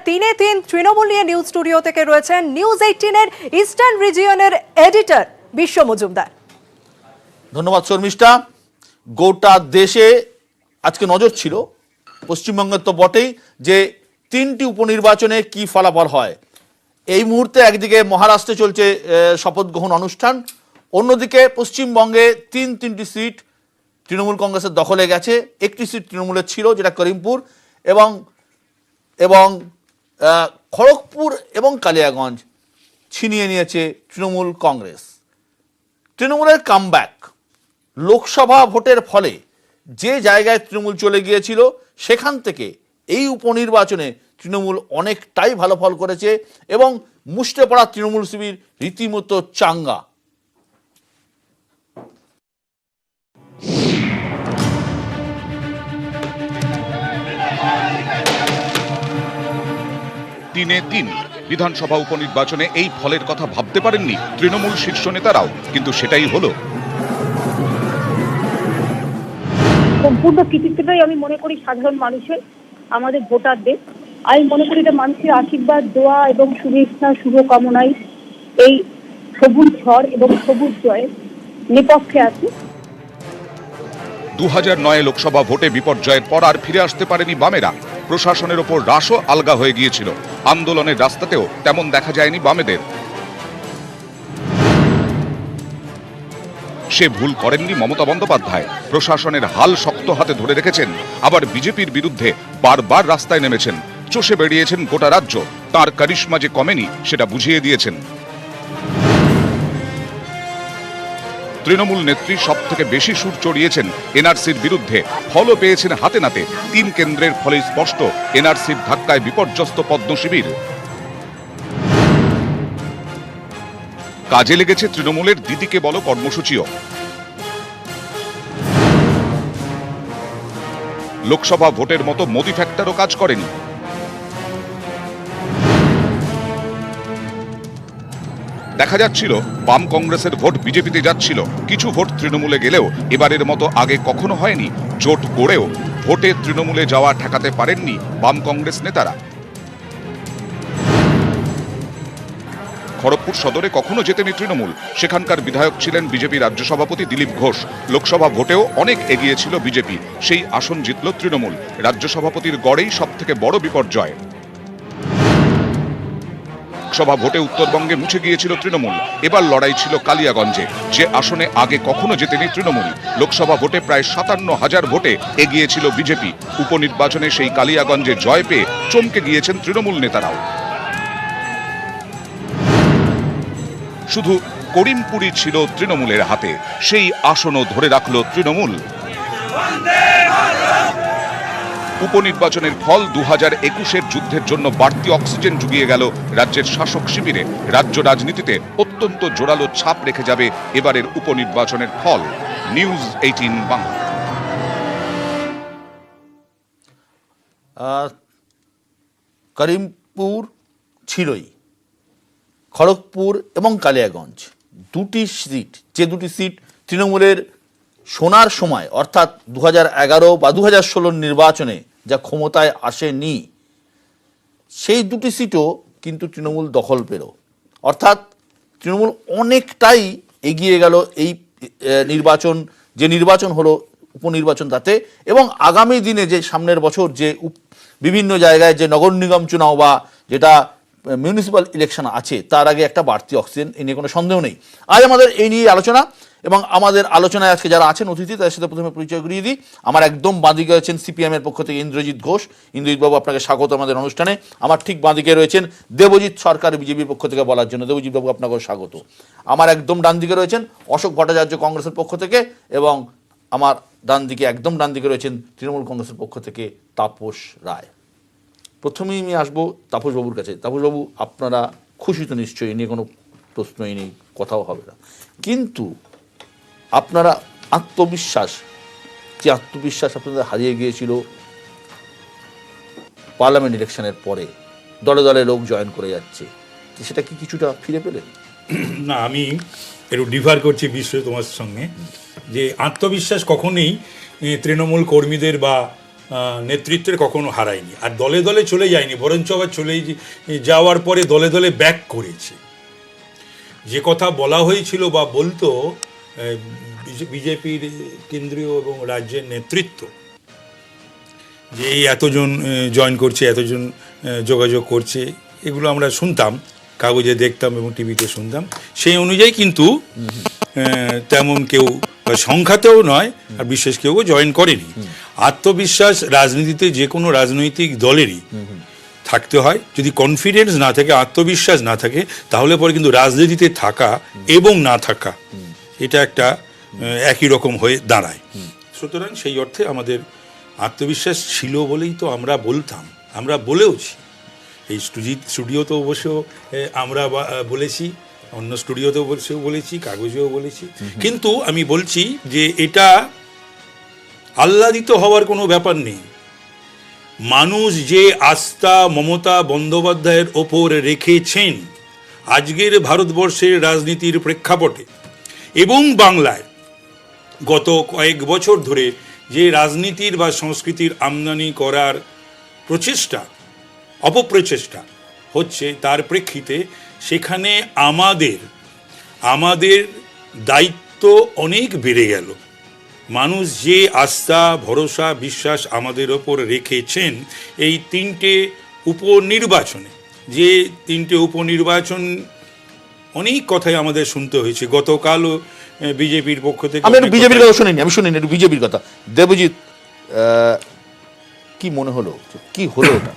তিনে তিন তৃণমূল নিয়ে নিউজ স্টুডিও থেকে রয়েছেন নিউজ 18 এর ইস্টার্ন রিজিয়নের এডিটর বিশ্ব মজুমদার। ধন্যবাদ শর্মিষ্ঠা। গোটা দেশে আজকে নজর ছিল, পশ্চিমবঙ্গের তো বটেই, যে তিনটি উপনির্বাচনে কি ফলাফল হয়। এই মুহূর্তে একদিকে মহারাষ্ট্রে চলছে শপথ গ্রহণ অনুষ্ঠান, অন্যদিকে পশ্চিমবঙ্গে তিনটি সিট তৃণমূল কংগ্রেসের দখলে গেছে। একটি সিট তৃণমূলের ছিল, যেটা করিমপুর, এবং খড়গপুর এবং কালিয়াগঞ্জ ছিনিয়ে নিয়েছে তৃণমূল কংগ্রেস। তৃণমূলের কামব্যাক, লোকসভা ভোটের ফলে যে জায়গায় তৃণমূল চলে গিয়েছিল সেখান থেকে এই উপনির্বাচনে তৃণমূল অনেকটাই ভালো ফল করেছে এবং মুষ্টে পড়া তৃণমূল শিবির রীতিমতো চাঙ্গা। তিনে তিন বিধানসভা উপনির্বাচনে এই ফলের কথা ভাবতে পারেননি তৃণমূল শীর্ষ নেতারাও, কিন্তু সেটাই হলো। সম্পূর্ণ কৃতিত্বটাই আমি মনে করি সাধারণ মানুষের, আমাদের ভোটারদের। আমি মনে করি এটা মানুষের আশীর্বাদ, দোয়া এবং শুভেচ্ছা শুভকামনায় এই সবুজ ঝড় এবং সবুজ জয়ের নেপথ্যে আছে। 2009 লোকসভা ভোটে বিপর্যয়ের পর আর ফিরে আসতে পারেনি বামেরা। প্রশাসনের ওপর রাশও আলগা হয়ে গিয়েছিল। আন্দোলনের রাস্তাতেও তেমন দেখা যায়নি বামেদের। সে ভুল করেননি মমতা বন্দ্যোপাধ্যায়। প্রশাসনের হাল শক্ত হাতে ধরে রেখেছেন, আবার বিজেপির বিরুদ্ধে বারবার রাস্তায় নেমেছেন। চষে বেরিয়েছেন গোটা রাজ্য। তার কারিশমা যে কমেনি সেটা বুঝিয়ে দিয়েছেন। তৃণমূল নেত্রী সব থেকে বেশি সুর চড়িয়েছেন এনআরসির বিরুদ্ধে, ফলও পেয়েছেন হাতে নাতে। 3 কেন্দ্রের ফলে স্পষ্ট এনআরসির ধাক্কায় বিপর্যস্ত পদ্ম শিবির। কাজে লেগেছে তৃণমূলের দিদিকে বলো কর্মসূচিও। লোকসভা ভোটের মতো মোদি ফ্যাক্টরও কাজ করেনি। দেখা যাচ্ছিল বাম কংগ্রেসের ভোট বিজেপিতে যাচ্ছিল, কিছু ভোট তৃণমূলে গেলেও এবারের মতো আগে কখনো হয়নি। জোট গড়েও ভোটে তৃণমূলে যাওয়া ঠেকাতে পারেননি বাম কংগ্রেস নেতারা। খড়গপুর সদরে কখনো জেতেনি তৃণমূল, সেখানকার বিধায়ক ছিলেন বিজেপি রাজ্য সভাপতি দিলীপ ঘোষ। লোকসভা ভোটেও অনেক এগিয়ে ছিল বিজেপি, সেই আসন জিতল তৃণমূল। রাজ্য সভাপতির গড়েই সব থেকে বড় বিপর্যয়। লোকসভা ভোটে উত্তরবঙ্গে মুছে গিয়েছিল তৃণমূল। এবার লড়াই ছিল কালিয়াগঞ্জে, যে আসনে আগে কখনো জেতেনি তৃণমূল। লোকসভা ভোটে প্রায় 57,000 ভোটে এগিয়েছিল বিজেপি। উপনির্বাচনে সেই কালিয়াগঞ্জে জয় পেয়ে চমকে গিয়েছেন তৃণমূল নেতারাও। শুধু করিমপুরই ছিল তৃণমূলের হাতে, সেই আসনও ধরে রাখল তৃণমূল। উপনির্বাচনের ফল 2021-এর যুদ্ধের জন্য বাড়তি অক্সিজেন জুগিয়ে গেল রাজ্যের শাসক শিবিরে। রাজ্য রাজনীতিতে অত্যন্ত জোরালো ছাপ রেখে যাবে এবারের উপনির্বাচনের ফল। নিউজ 18 বাংলা। করিমপুর ছিলই, খড়গপুর এবং কালিয়াগঞ্জ দুটি সিট তৃণমূলের সোনার সময়, অর্থাৎ 2011 বা 2016 নির্বাচনে যা ক্ষমতায় আসেনি, সেই দুটি সিটও কিন্তু তৃণমূল দখল পেল। অর্থাৎ তৃণমূল অনেকটাই এগিয়ে গেল এই নির্বাচন হলো উপনির্বাচন তাতে। এবং আগামী দিনে যে সামনের বছর যে বিভিন্ন জায়গায় যে নগর নিগম চুনাও বা যেটা মিউনিসিপ্যাল ইলেকশন আছে, তার আগে একটা বাড়তি অক্সিজেন, এ নিয়ে কোনো সন্দেহ নেই। আজ আমাদের এই নিয়ে আলোচনা, এবং আমাদের আলোচনায় আজকে যারা আছেন অতিথি, তাদের সাথে প্রথমে পরিচয় করিয়ে দিই। আমার একদম বাঁদিকে রয়েছেন সিপিএমের পক্ষ থেকে ইন্দ্রজিৎ ঘোষ। ইন্দ্রজিৎ বাবু, আপনাকে স্বাগত আমাদের অনুষ্ঠানে। আমার ঠিক বাঁদিকে রয়েছেন দেবজিৎ সরকার, বিজেপির পক্ষ থেকে বলার জন্য। দেবজিৎ বাবু, আপনাকেও স্বাগত। আমার একদম ডান দিকে রয়েছেন অশোক ভট্টাচার্য কংগ্রেসের পক্ষ থেকে, এবং আমার একদম ডান দিকে রয়েছেন তৃণমূল কংগ্রেসের পক্ষ থেকে তাপস রায়। প্রথমেই আমি আসবো তাপসবাবুর কাছে। তাপসবাবু, আপনারা খুশি তো নিশ্চয়ই, নিয়ে কোনো প্রশ্নই নেই, কথাও হবে না, কিন্তু আপনারা আত্মবিশ্বাস আপনাদের হারিয়ে গিয়েছিল পার্লামেন্ট ইলেকশনের পরে, দলে দলে লোক জয়েন করে যাচ্ছে, সেটা কি কিছুটা ফিরে পেলেন? না, আমি একটু ডিফার করছি বিশ্ব তোমার সঙ্গে, যে আত্মবিশ্বাস কখনোই তৃণমূল কর্মীদের বা নেতৃত্বের কখনো হারায়নি, আর দলে দলে চলে যায়নি, বরঞ্চ আবার চলে যাওয়ার পরে দলে দলে ব্যাক করেছে। যে কথা বলা হয়েছিল বা বলতো বিজেপির কেন্দ্রীয় এবং রাজ্যের নেতৃত্ব, যে এই এতজন জয়েন করছে, এতজন যোগাযোগ করছে, এগুলো আমরা শুনতাম, কাগজে দেখতাম এবং টিভিতে শুনতাম, সেই অনুযায়ী কিন্তু তেমন কেউ সংখ্যাতেও নয় আর বিশেষ কেউ জয়েন করেনি। আত্মবিশ্বাস রাজনীতিতে যে কোনো রাজনৈতিক দলেরই থাকতে হয়। যদি কনফিডেন্স না থাকে, আত্মবিশ্বাস না থাকে, তাহলে পরে কিন্তু রাজনীতিতে থাকা এবং না থাকা এটা একটা একই রকম হয়ে দাঁড়ায়। সুতরাং সেই অর্থে আমাদের আত্মবিশ্বাস ছিল বলেই তো আমরা বলতাম, আমরা বলেওছি। এই স্টুডিওতেও বসেও আমরা বলেছি, অন্য স্টুডিওতেও বসেও বলেছি, কাগজেও বলেছি। কিন্তু আমি বলছি যে এটা আহ্লাদিত হওয়ার কোনো ব্যাপার নেই। মানুষ যে আস্থা মমতা বন্দ্যোপাধ্যায়ের ওপর রেখেছেন আজকের ভারতবর্ষের রাজনীতির প্রেক্ষাপটে এবং বাংলায় গত কয়েক বছর ধরে যে রাজনীতির বা সংস্কৃতির আমদানি করার প্রচেষ্টা, অপপ্রচেষ্টা হচ্ছে, তার প্রেক্ষিতে সেখানে আমাদের দায়িত্ব অনেক বেড়ে গেল। মানুষ যে আস্থা ভরসা বিশ্বাস আমাদের ওপর রেখেছেন এই তিনটে উপনির্বাচনে, যে তিনটে উপনির্বাচন অনেক কথাই আমাদের শুনতে হয়েছে। গতকালও বিজেপির পক্ষ থেকে আমি একটু বিজেপির কথা শুনিনি, একটু বিজেপির কথা। দেবজিৎ, কি মনে হলো, কি হলো ওটা?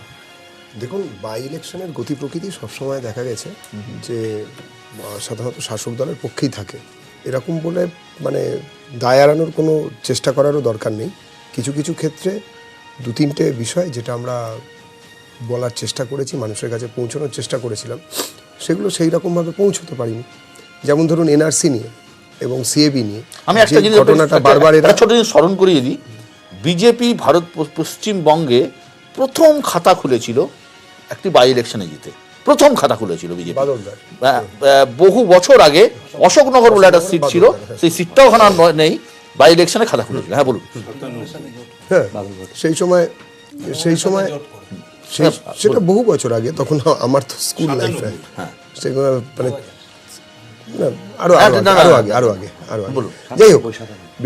দেখুন, বাই ইলেকশনের গতি প্রকৃতি সবসময় দেখা গেছে যে সাধারণত শাসক দলের পক্ষেই থাকে। এরকম বলে মানে দায় এড়ানোর কোনো চেষ্টা করারও দরকার নেই। কিছু কিছু ক্ষেত্রে দু তিনটে বিষয় যেটা আমরা বলার চেষ্টা করেছি, মানুষের কাছে পৌঁছানোর চেষ্টা করেছিলাম, সেগুলো সেই রকমভাবে পৌঁছতে পারিনি। যেমন ধরুন এনআরসি নিয়ে এবং সিএবি নিয়ে আমি একটা জিনিস ঘটনাটা বারবার ছোট জিনিস স্মরণ করিয়ে দিই। বিজেপি ভারত পশ্চিমবঙ্গে প্রথম খাতা খুলেছিল একটি বাই ইলেকশনে জিতে, প্রথম খাতা খুলেছিল বিজেপি। বহু বছর আগে অশোকনগর বলে একটা সিট ছিল, সেই সিটটাও ওখানে আর নেই, বাই ইলেকশনে খাতা খুলেছিল। হ্যাঁ বলুন। হ্যাঁ, সেই সময় সেটা বহু বছর আগে, তখন আমার তো স্কুল লাইফে, সেগুলো মানে আরো আগে। যাই হোক,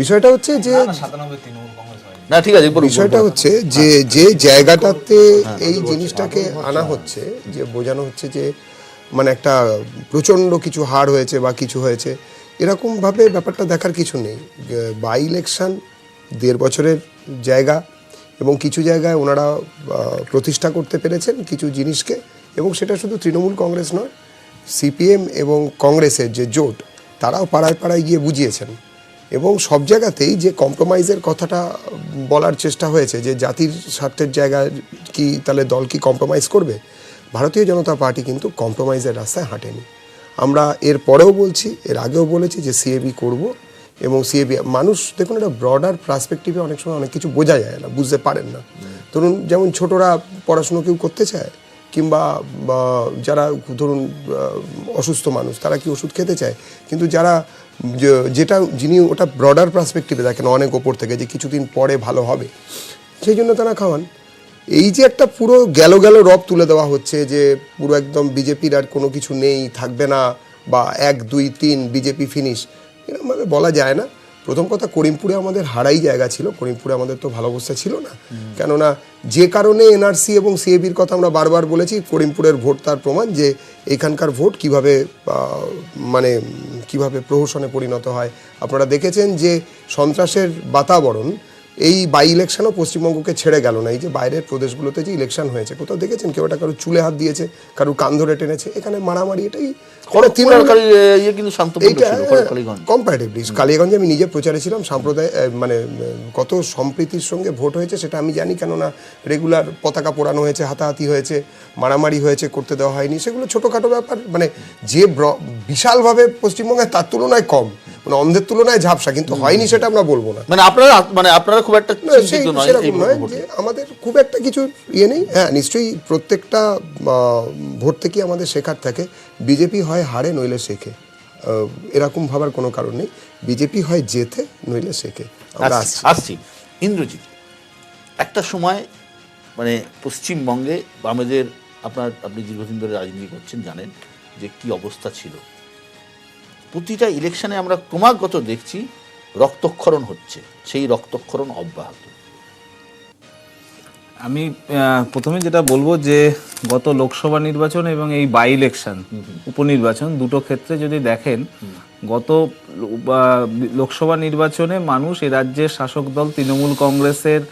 বিষয়টা হচ্ছে যে না ঠিক আছে, বিষয়টা হচ্ছে যে জায়গাটাতে এই জিনিসটাকে আনা হচ্ছে, যে বোঝানো হচ্ছে যে মানে একটা প্রচন্ড কিছু হার হয়েছে বা কিছু হয়েছে, এরকম ভাবে ব্যাপারটা দেখার কিছু নেই। বাই ইলেকশন 1.5 বছরের জায়গা, এবং কিছু জায়গায় ওনারা প্রতিষ্ঠা করতে পেরেছেন কিছু জিনিসকে, এবং সেটা শুধু তৃণমূল কংগ্রেস নয়, সিপিএম এবং কংগ্রেসের যে জোট, তারাও পাড়ায় পাড়ায় গিয়ে বুঝিয়েছেন। এবং সব জায়গাতেই যে কম্প্রোমাইজের কথাটা বলার চেষ্টা হয়েছে, যে জাতির স্বার্থের জায়গায় কি তাহলে দল কি কম্প্রোমাইজ করবে, ভারতীয় জনতা পার্টি কিন্তু কম্প্রোমাইজের রাস্তায় হাঁটেনি। আমরা এর পরেও বলছি, এর আগেও বলেছি যে সিএবি করব, এবং সিএবি মানুষ দেখুন, একটা ব্রডার পার্সপেক্টিভে অনেক সময় অনেক কিছু বোঝা যায় না, বুঝতে পারেন না। ধরুন যেমন ছোটরা পড়াশুনো কেউ করতে চায়, কিংবা যারা ধরুন অসুস্থ মানুষ, তারা কি ওষুধ খেতে চায়, কিন্তু যারা যিনি ওটা ব্রডার পার্সপেক্টিভে দেখেন অনেক ওপর থেকে, যে কিছুদিন পরে ভালো হবে, সেই জন্য তারা খাওয়ান। এই যে একটা পুরো গেল রব তুলে দেওয়া হচ্ছে, যে পুরো একদম বিজেপির আর কোনো কিছু নেই, থাকবে না, বা 1, 2, 3 বিজেপি ফিনিশ, এরকমভাবে বলা যায় না। প্রথম কথা, করিমপুরে আমাদের হারাই জায়গা ছিল, করিমপুরে আমাদের তো ভালো অবস্থা ছিল না। কেননা যে কারণে এনআরসি এবং সিএবির কথা আমরা বারবার বলেছি, করিমপুরের ভোট তার প্রমাণ, যে এখানকার ভোট কিভাবে প্রহসনে পরিণত হয়। আপনারা দেখেছেন যে সন্ত্রাসের বাতাবরণ এই বাই ইলেকশনও পশ্চিমবঙ্গকে ছেড়ে গেল না। এই যে বাইরের প্রদেশগুলোতে যে ইলেকশন হয়েছে, কোথাও দেখেছেন কেউ একটা কারো চুলে হাত দিয়েছে, কারো কান ধরে টেনেছে? এখানে মারামারি, এটাই কম্পারেটিভলি। কালিয়াগঞ্জে আমি নিজে প্রচারে ছিলাম, সাম্প্রদায় মানে কত সম্প্রীতির সঙ্গে ভোট হয়েছে সেটা আমি জানি, কেননা রেগুলার পতাকা পোড়ানো হয়েছে, হাতাহাতি হয়েছে, মারামারি হয়েছে, করতে দেওয়া হয়নি। সেগুলো ছোটোখাটো ব্যাপার, মানে যে বিশালভাবে পশ্চিমবঙ্গে তার তুলনায় কম, মানে অন্ধের তুলনায় ঝাপসা, কিন্তু হয়নি সেটা আমরা বলবো না। আপনারা খুব একটা সেরকম নয় যে আমাদের খুব একটা কিছু ইয়ে নেই। হ্যাঁ, নিশ্চয়ই প্রত্যেকটা ভোট থেকে আমাদের শেখার থাকে। বিজেপি হয় হারে নইলে শেখে, এরকম ভাবার কোনো কারণ নেই। বিজেপি হয় জেতে নইলে শেখে। আমরা আসছি। ইন্দ্রজিৎ, একটা সময় মানে পশ্চিমবঙ্গে বামেদের আপনি দীর্ঘদিন ধরে রাজনীতি করছেন, জানেন যে কি অবস্থা ছিল। প্রতিটা ইলেকশনে আমরা ক্রমাগত দেখছি রক্তক্ষরণ হচ্ছে, সেই রক্তক্ষরণ অব্যাহত। আমি প্রথমে যেটা বলবো যে গত লোকসভা নির্বাচন এবং এই বাই ইলেকশন উপনির্বাচন দুটো ক্ষেত্রে যদি দেখেন, গত লোকসভা নির্বাচনে মানুষ এ রাজ্যের শাসক দল তৃণমূল কংগ্রেসের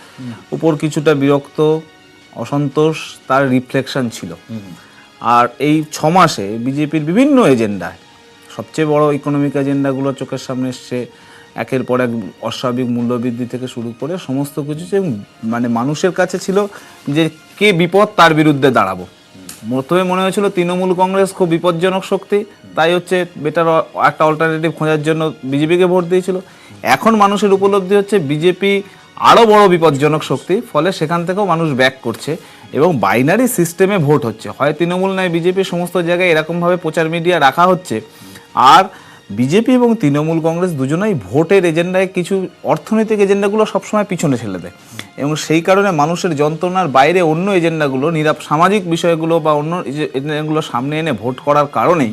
উপর কিছুটা বিরক্ত, অসন্তোষ, তার রিফ্লেকশন ছিল। আর এই 6 মাসে বিজেপির বিভিন্ন এজেন্ডায় সবচেয়ে বড় ইকোনমিক এজেন্ডাগুলো চোখের সামনে এসছে, একের পর এক অস্বাভাবিক মূল্যবৃদ্ধি থেকে শুরু করে সমস্ত কিছু, মানে মানুষের কাছে ছিল যে কে বিপদ তার বিরুদ্ধে দাঁড়াবো। প্রথমে মনে হয়েছিল তৃণমূল কংগ্রেস খুব বিপজ্জনক শক্তি, তাই হচ্ছে বেটার একটা অল্টারনেটিভ খোঁজার জন্য বিজেপিকে ভোট দিয়েছিল। এখন মানুষের উপলব্ধি হচ্ছে বিজেপি আরও বড় বিপজ্জনক শক্তি, ফলে সেখান থেকেও মানুষ ব্যাক করছে এবং বাইনারি সিস্টেমে ভোট হচ্ছে, হয় তৃণমূল নয় বিজেপি। সমস্ত জায়গায় এরকমভাবে প্রচার মিডিয়া রাখা হচ্ছে। আর বিজেপি এবং তৃণমূল কংগ্রেস দুজনেই ভোটের এজেন্ডায় কিছু অর্থনৈতিক এজেন্ডাগুলো সবসময় পিছনে ঠেলে দেয় এবং সেই কারণে মানুষের যন্ত্রণার বাইরে অন্য এজেন্ডাগুলো, সামাজিক বিষয়গুলো বা অন্য এজেন্ডাগুলো সামনে এনে ভোট করার কারণেই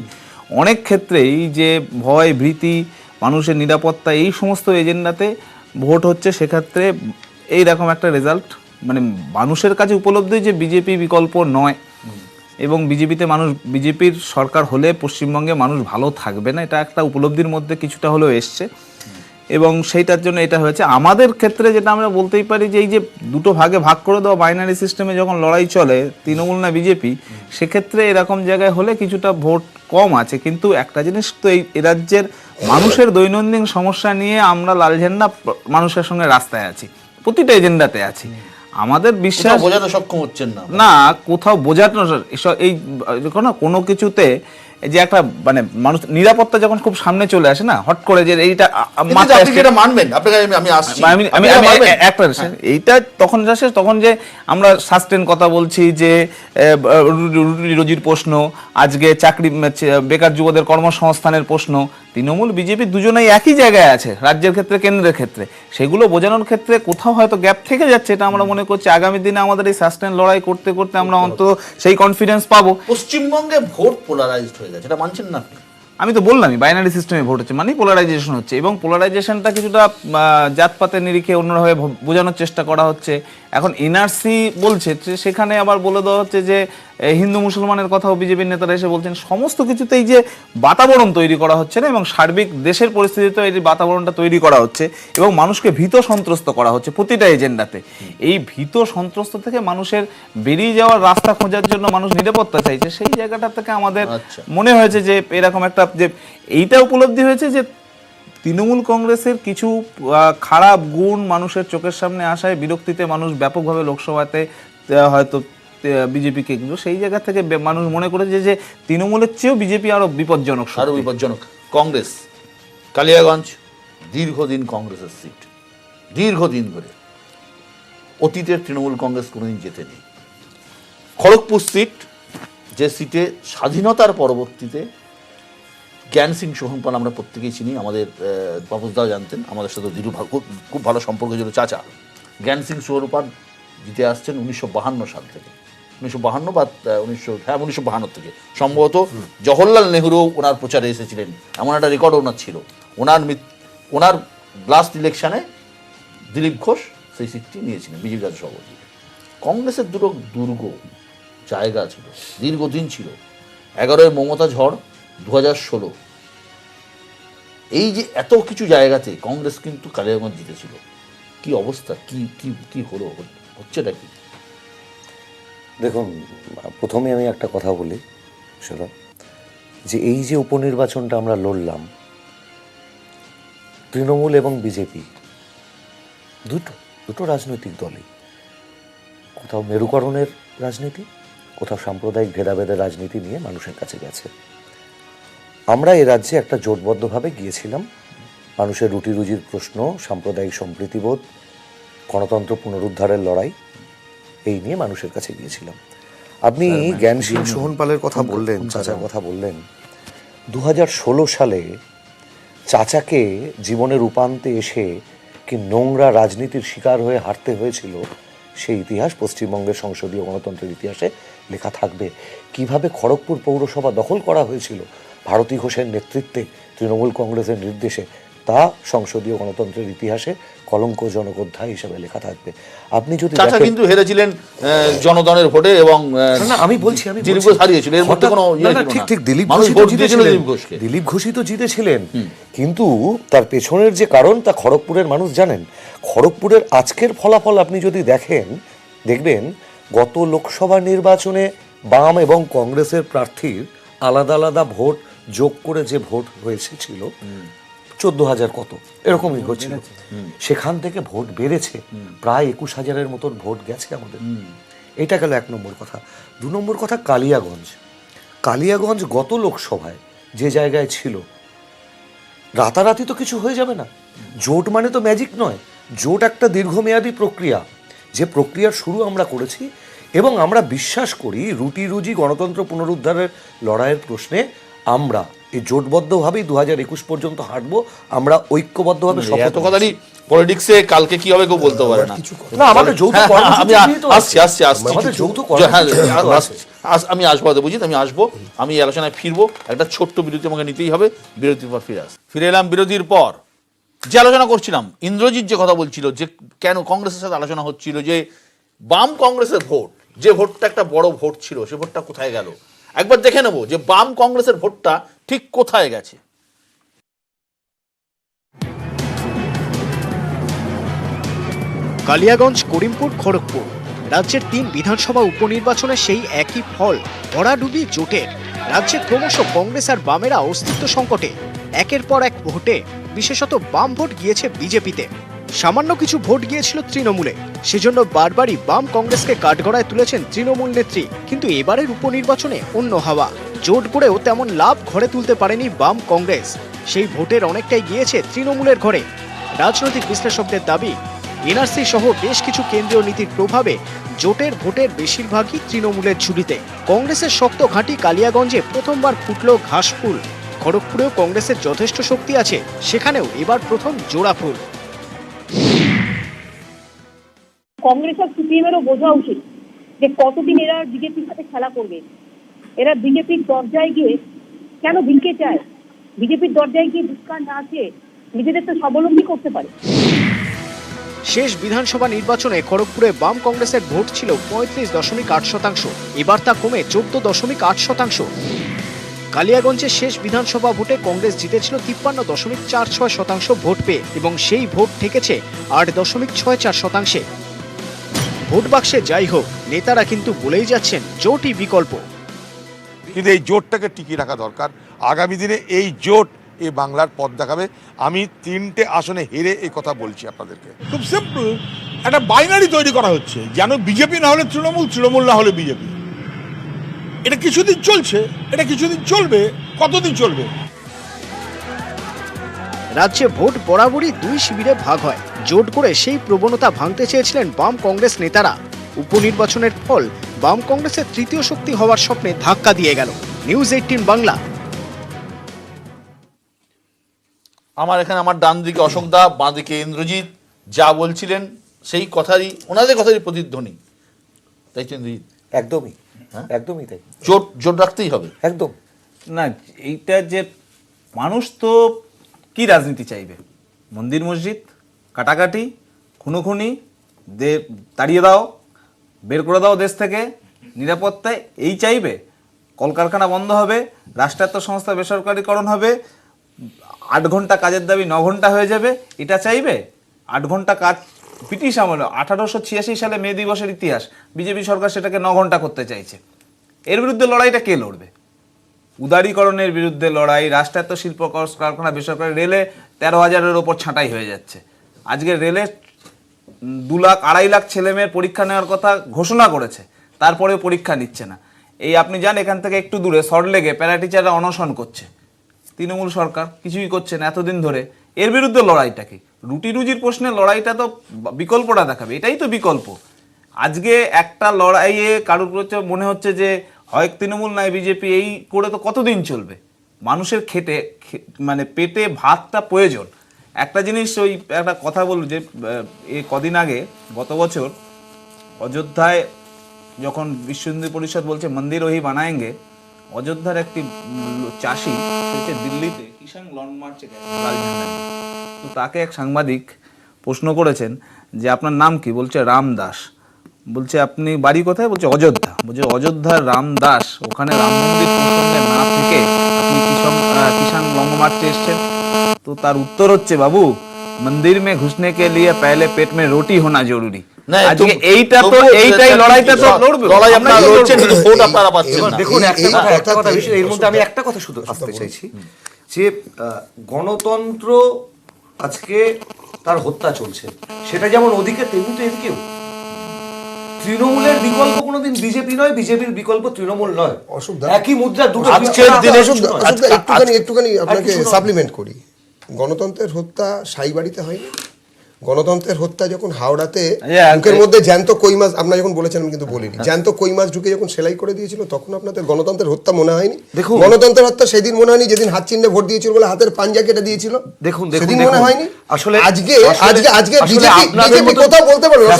অনেক ক্ষেত্রেই যে ভয়, ভীতি, মানুষের নিরাপত্তা, এই সমস্ত এজেন্ডাতে ভোট হচ্ছে। সেক্ষেত্রে এইরকম একটা রেজাল্ট, মানে মানুষের কাছে উপলব্ধি যে বিজেপি বিকল্প নয় এবং বিজেপির সরকার হলে পশ্চিমবঙ্গে মানুষ ভালো থাকবে না, এটা একটা উপলব্ধির মধ্যে কিছুটা হলেও এসছে এবং সেইটার জন্য এটা হয়েছে। আমাদের ক্ষেত্রে যেটা আমরা বলতেই পারি যে এই যে দুটো ভাগে ভাগ করে দেওয়া বাইনারি সিস্টেমে যখন লড়াই চলে তৃণমূল না বিজেপি, সেক্ষেত্রে এরকম জায়গায় হলে কিছুটা ভোট কম আছে। কিন্তু একটা জিনিস তো, এই রাজ্যের মানুষের দৈনন্দিন সমস্যা নিয়ে আমরা লাল ঝান্ডা মানুষের সঙ্গে রাস্তায় আছি, প্রতিটা এজেন্ডাতে আছি। আমাদের বিশ্বাস বোঝাতে সক্ষম হচ্ছেন না, না কোথাও বোঝানো এই কোনো কিছুতে যে একটা মানে মানুষ নিরাপত্তা যখন খুব সামনে চলে আসে না, হট করে যে এইটা মানবেন আপনাকে আমি আসছি, আমি একটা এইটা তখন আসে, তখন যে আমরা সাস্টেন কথা বলছি যে রুটি রুজির প্রশ্ন, আজকে চাকরি বেকার যুবদের কর্মসংস্থানের প্রশ্ন, তৃণমূল বিজেপি দুজনেই একই জায়গায় আছে রাজ্যের ক্ষেত্রে, কেন্দ্রের ক্ষেত্রে। সেগুলো বোঝানোর ক্ষেত্রে কোথাও হয়তো গ্যাপ থেকে যাচ্ছে, এটা আমরা মনে করছি আগামী দিনে আমাদের এই সাস্টেন লড়াই করতে করতে আমরা অন্তত সেই কনফিডেন্স পাবো। পশ্চিমবঙ্গে ভোট পোলারাইজড হয়ে গেছে, এটা মানছেন না আপনি? আমি তো বললামই বাইনারি সিস্টেমে ভোট হচ্ছে মানে পোলারাইজেশন হচ্ছে এবং পোলারাইজেশনটা কিছুটা জাতপাতের নিরিখে অন্যভাবে বোঝানোর চেষ্টা করা হচ্ছে। এখন এনআরসি বলছে, সেখানে আবার বলে দেওয়া হচ্ছে যে হিন্দু মুসলমানের কথাও বিজেপির নেতারা এসে বলছেন। সমস্ত কিছুতেই যে বাতাবরণ তৈরি করা হচ্ছে না এবং সার্বিক দেশের পরিস্থিতিতে এই বাতাবরণটা তৈরি করা হচ্ছে এবং মানুষকে ভীত সন্ত্রস্ত করা হচ্ছে প্রতিটা এজেন্ডাতে। এই ভীত সন্ত্রস্ত থেকে মানুষের বেরিয়ে যাওয়ার রাস্তা খোঁজার জন্য মানুষ নিরাপত্তা চাইছে, সেই জায়গাটা থেকে আমাদের মনে হয়েছে যে এরকম একটা, যে এইটা উপলব্ধি হয়েছে যে তৃণমূল কংগ্রেসের কিছু খারাপ গুণ মানুষের চোখের সামনে আসায় বিরক্তিতে মানুষ ব্যাপকভাবে লোকসভাতে হয়তো বিজেপিকে, কিন্তু সেই জায়গা থেকে মানুষ মনে করেছে যে তৃণমূলের চেয়েও বিজেপি আরো বিপজ্জনক, আরো বিপজ্জনক। কংগ্রেস কালিয়াগঞ্জ দীর্ঘদিন কংগ্রেসের সিট, দীর্ঘদিন ধরে অতীতের তৃণমূল কংগ্রেস কোনোদিন জেতেনি। খড়গপুর সিট, যে সিটে স্বাধীনতার পরবর্তীতে জ্ঞান সিং সোহনপাল আমরা প্রত্যেকেই চিনি, আমাদের বাবুসদাও জানতেন, আমাদের সাথে খুব ভালো সম্পর্ক ছিল চাচা। জ্ঞান সিং সোহনপাল জিতে আসছেন 1952 সাল থেকে, 1952 বা 1952 থেকে সম্ভবত জওহরলাল নেহরু ওনার প্রচারে এসেছিলেন, এমন একটা রেকর্ড ওনার ছিল। ওনার লাস্ট ইলেকশনে দিলীপ ঘোষ সেই সিটটি নিয়েছিলেন বিজেপি রাজ্য সভাপতি। কংগ্রেসের দুটো দুর্গ জায়গা ছিল, দীর্ঘদিন ছিল। 11 মমতা ঝড়, 2016, এই যে এত কিছু জায়গাতে কংগ্রেস কিন্তু কালিয়াগঞ্জ জিতেছিল। কি অবস্থা, কি হলো, হচ্ছেটা কি? দেখুন, প্রথমে আমি একটা কথা বলি সেটা যে এই যে উপনির্বাচনটা আমরা লড়লাম, তৃণমূল এবং বিজেপি দুটো রাজনৈতিক দলই, কোথাও মেরুকরণের রাজনীতি, কোথাও সাম্প্রদায়িক ভেদাভেদের রাজনীতি নিয়ে মানুষের কাছে গেছে। আমরা এ রাজ্যে একটা জোটবদ্ধভাবে গিয়েছিলাম, মানুষের রুটি রুজির প্রশ্ন, সাম্প্রদায়িক সম্প্রীতিবোধ, গণতন্ত্র পুনরুদ্ধারের লড়াই, এই নিয়ে মানুষের কাছে গিয়েছিলাম। আপনি জ্ঞান সিং সোহনপালের কথা বললেন, চাচার কথা বললেন। 2016 সালে চাচাকে জীবনের উপান্তে এসে কি নোংরা রাজনীতির শিকার হয়ে হারতে হয়েছিল, সেই ইতিহাস পশ্চিমবঙ্গের সংসদীয় গণতন্ত্রের ইতিহাসে লেখা থাকবে। কিভাবে খড়গপুর পৌরসভা দখল করা হয়েছিল ভারতী ঘোষের নেতৃত্বে তৃণমূল কংগ্রেসের নির্দেশে, তা সংসদীয় গণতন্ত্রের ইতিহাসে কলঙ্কজনক অধ্যায় হিসেবে লেখা থাকবে। আপনি যদি চাচা দেখেন- কিন্তু হেরেছিলেন জনগণের ভোটে এবং না, আমি বলছি দিলীপ ঘোষ হারিয়েছিল, এর মধ্যে কোনো ইয়ে ছিল না। ঠিক ঠিক দিলীপ মানুষ ঘোষই তো ভোট দিয়েছিল জিতেছিলেন। দিলীপ ঘোষকে। দিলীপ ঘোষই তো জিতেছিলেন, কিন্তু তার পেছনের যে কারণ তা খড়গপুরের মানুষ জানেন। খড়গপুরের আজকের ফলাফল আপনি যদি দেখবেন গত লোকসভা নির্বাচনে বাম এবং কংগ্রেসের প্রার্থীর আলাদা আলাদা ভোট যোগ করে যে ভোট হয়েছিল 14,000 কত এরকমই হচ্ছিল, সেখান থেকে ভোট বেড়েছে প্রায় 21,000-এর মতন ভোট গেছে আমাদের। এটা গেল 1 নম্বর কথা। 2 নম্বর কথা, কালিয়াগঞ্জ গত লোকসভায় যে জায়গায় ছিল, রাতারাতি তো কিছু হয়ে যাবে না। জোট মানে তো ম্যাজিক নয়, জোট একটা দীর্ঘমেয়াদী প্রক্রিয়া, যে প্রক্রিয়ার শুরু আমরা করেছি এবং আমরা বিশ্বাস করি রুটি রুজি গণতন্ত্র পুনরুদ্ধারের লড়াইয়ের প্রশ্নে আমরা এই জোটবদ্ধভাবেই 2021 পর্যন্ত হাঁটবো। আমরা ঐক্যবদ্ধভাবে এত শপথ কথারই পলিটিক্সে কালকে কি হবে কেউ বলতে পারে না। না, আমাদের যৌথ হ্যাঁ, কর্মসূচি আমি নিয়েই তো আসছি আমাদের যৌথ হ্যাঁ, কর্মসূচি আছে। আমি আসবো, বুঝি আমি আসবো, আমি এই আলোচনায় ফিরবো। একটা ছোট্ট বিরতি আমাকে নিতেই হবে, বিরতির পর ফিরে এলাম। বিরতির পর যে আলোচনা করছিলাম, ইন্দ্রজিৎ যে কথা বলছিল যে কেন কংগ্রেসের সাথে আলোচনা হচ্ছিল যে বাম কংগ্রেসের ভোট, যে ভোটটা একটা বড় ভোট ছিল, সে ভোটটা কোথায় গেল। একবার দেখে নেবো যে বাম কংগ্রেসের ভোটটা ঠিক কোথায় গেছে। কালিয়াগঞ্জ, করিমপুর, খড়গপুর, রাজ্যের 3 বিধানসভা উপনির্বাচনে সেই একই ফল, ভরাডুবি জোটের। রাজ্যে ক্রমশ কংগ্রেস আর বামেরা অস্তিত্ব সংকটে। একের পর এক ভোটে, বিশেষত বাম ভোট গিয়েছে বিজেপিতে, সামান্য কিছু ভোট গিয়েছিল তৃণমূলে। সেজন্য বারবারই বাম কংগ্রেসকে কাঠগড়ায় তুলেছেন তৃণমূল নেত্রী। কিন্তু এবারের উপনির্বাচনে অন্য হাওয়া। জোট করেও তেমন লাভ ঘরে তুলতে পারেনি বাম কংগ্রেস। সেই ভোটের অনেকটাই গিয়েছে তৃণমূলের ঘরে। রাজনৈতিক বিশ্লেষকদের দাবি, এনআরসি সহ বেশ কিছু কেন্দ্রীয় নীতির প্রভাবে জোটের ভোটের বেশিরভাগই তৃণমূলের ঝুলিতে। কংগ্রেসের শক্ত ঘাঁটি কালিয়াগঞ্জে প্রথমবার ফুটল ঘাসফুল। খড়গপুরেও কংগ্রেসের যথেষ্ট শক্তি আছে, সেখানেও এবার প্রথম জোড়া ফুল। কংগ্রেস আর সিপিএমেরও বোঝা উচিত যে কতদিন এরা বিজেপির সাথে খেলা করবে। এরা বিজেপির দরজায় গিয়ে কেন ভিক্ষে চায়? বিজেপির দরজায় গিয়ে ভিক্ষা না চেয়ে নিজেদের তো স্বাবলম্বী করতে পারে। শেষ বিধানসভা নির্বাচনে খড়গপুরে বাম কংগ্রেসের ভোট ছিল 35.8%, এবার তা কমে 14.8%। কালিয়াগঞ্জের শেষ বিধানসভা ভোটে কংগ্রেস জিতেছিল 53.46% ভোট পেয়ে এবং সেই ভোট ঠেকেছে 8.64%। ভোট বাক্সে যাই হোক, নেতারা কিন্তু বলেই যাচ্ছেন জোটই বিকল্প। কিন্তু এই জোটটাকে টিকিয়ে রাখা দরকার। আগামী দিনে এই জোট এই বাংলার পথ দেখাবে। আমি 3টে আসনে হেরে এই কথা বলছি আপনাদেরকে। খুব সিম্পল, একটা বাইনারি তৈরি করা হচ্ছে, যেন বিজেপি না হলে তৃণমূল, তৃণমূল না হলে বিজেপি। এটা কিছুদিন চলছে, এটা কিছুদিন চলবে। কতদিন চলবে? রাজ্যে ভোট বরাবরই 2 শিবিরে ভাগ হয়। জোট করে সেই প্রবণতা ভাঙতে চেয়েছিলেন বাম কংগ্রেস নেতারা। উপনির্বাচনের ফল বাম কংগ্রেসের তৃতীয় শক্তি হওয়ার স্বপ্নে ধাক্কা দিয়ে গেল। নিউজ 18 বাংলা। আমার এখানে আমার ডান দিকে অশোক দা, বাঁ দিকে ইন্দ্রজিৎ যা বলছিলেন সেই কথারই, ওনাদের কথারই প্রতিধ্বনি, তাই তো ইন্দ্রজিৎ? একদমই, একদমই তাই। জোট রাখতেই হবে একদম না, এইটা যে মানুষ তো কি রাজনীতি চাইবে? মন্দির মসজিদ কাটাকাটি, খুনোখুনি, তাড়িয়ে দাও, বের করে দাও দেশ থেকে, নিরাপত্তায় এই চাইবে? কলকারখানা বন্ধ হবে, রাষ্ট্রায়ত্ত সংস্থা বেসরকারীকরণ হবে, 8 ঘন্টা কাজের দাবি 9 ঘন্টা হয়ে যাবে, এটা চাইবে? 8 ঘন্টা কাজ ব্রিটিশ আমলে 1886 সালে মে দিবসের ইতিহাস, বিজেপি সরকার সেটাকে 9 ঘন্টা করতে চাইছে। এর বিরুদ্ধে লড়াইটা কে লড়বে? উদারীকরণের বিরুদ্ধে লড়াই, রাষ্ট্রায়ত্ত শিল্প কারখানা বেসরকারি, রেলে 13,000-এর ওপর ছাঁটাই হয়ে যাচ্ছে। আজকে রেলে 2 লাখ 2.5 লাখ ছেলেমেয়ের পরীক্ষা নেওয়ার কথা ঘোষণা করেছে, তারপরেও পরীক্ষা নিচ্ছে না। এই আপনি যান এখান থেকে একটু দূরে সল্টলেকে প্যারাটিচাররা অনশন করছে, তৃণমূল সরকার কিছুই করছে না এতদিন ধরে। এর বিরুদ্ধে লড়াইটা কি? রুটি রুজির প্রশ্নে লড়াইটা তো বিকল্পটা দেখাবে, এটাই তো বিকল্প। আজকে একটা লড়াইয়ে কারোর মনে হচ্ছে যে হয় তৃণমূল নয় বিজেপি, এই করে তো কতদিন চলবে? মানুষের খেটে মানে পেটে ভাতটা প্রয়োজন। একটা জিনিস, ওই একটা কথা বলব যে কদিন আগে গত বছর অযোধ্যায় যখন বিশ্ব হিন্দু পরিষদ বলছে মন্দির ওহি বানায়েঙ্গে, অযোধ্যার একটি চাষি সে হচ্ছে দিল্লিতে কিষাণ লং মার্চে গেছে লাল ঝান্ডা নিয়ে। তো তাকে এক সাংবাদিক প্রশ্ন করেছেন যে আপনার নাম কি? বলছে রাম দাস। বলছে আপনি বাড়ি কোথায়? বলছে অযোধ্যা। বলছে অযোধ্যার রাম দাস, ওখানে রাম মন্দির প্রসঙ্গে না থেকে আপনি কিষাণ লং মার্চে এসছেন? তো তার উত্তর হচ্ছে, বাবু মন্দির মে ঘুসনে কে লিয়ে পহলে পেট মে রুটি হোনা জরুরি। আজকে এইটাই লড়াইটা তো লড়বে, লড়াই আপনারা লড়ছেন কিন্তু ভোট আপনারা পাচ্ছেন না। দেখুন একটা কথা বিষয়, এর মধ্যে আমি একটা কথা শুধু আসতে চাইছি যে গণতন্ত্র আজকে তার হত্যা চলছে, সেটা যেমন ওদিকে তেমনি তো এদিকেও। তৃণমূলের বিকল্প কোনোদিন বিজেপি নয়, বিজেপির বিকল্প তৃণমূল নয়। একই মুদ্রা দুটো। আজকের দিনে একটুখানি আপনাকে সাপ্লিমেন্ট করি। গণতন্ত্রের হত্যা সাই বাড়িতে হয়নি। গণতন্ত্রের হত্যা যখন হাওড়াতে মুখের মধ্যে জ্যান্ত কই মাছ, আপনারা যখন বলেছেন আমি কিন্তু বলিনি, জ্যান্ত কই মাছ ঢুকে যখন সেলাই করে দিয়েছিল তখন আপনাদের গণতন্ত্রের হত্যা মনে হয়নি? দেখুন, গণতন্ত্রের হত্যা সেদিন মনে হয়নি যেদিন হাত চিহ্নে ভোট দিয়েছিল বলে হাতের পাঞ্জা কেটে দিয়েছিল। দেখুন সেদিন মনে হয়নি? আসলে আজকে বিজেপি কোথাও বলতে পারবে না।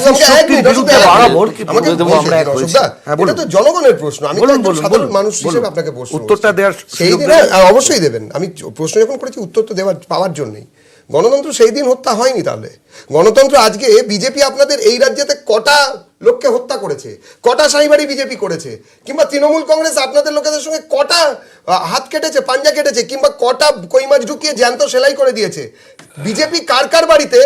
এটা তো জনগণের প্রশ্ন, আমি সাধারণ মানুষ হিসেবে আপনাকে প্রশ্ন উত্তরটা দেওয়ার সেই দিন অবশ্যই দেবেন। আমি প্রশ্ন যখন করেছি উত্তর তো পাওয়ার জন্যই। গণতন্ত্র সেই দিন হত্যা হয়নি। তাহলে গণতন্ত্র আজকে বিজেপি আপনাদের এই রাজ্যেতে কটা লোককে হত্যা করেছে, কটা সাইবাড়ি বিজেপি করেছে, কিংবা তৃণমূল কংগ্রেস আপনাদের লোকেদের সঙ্গে কটা হাত কেটেছে, পাঞ্জা কেটেছে, কিংবা কটা কই মাছ ঢুকিয়ে জ্যান্ত সেলাই করে দিয়েছে। বিজেপি কার কার বাড়িতে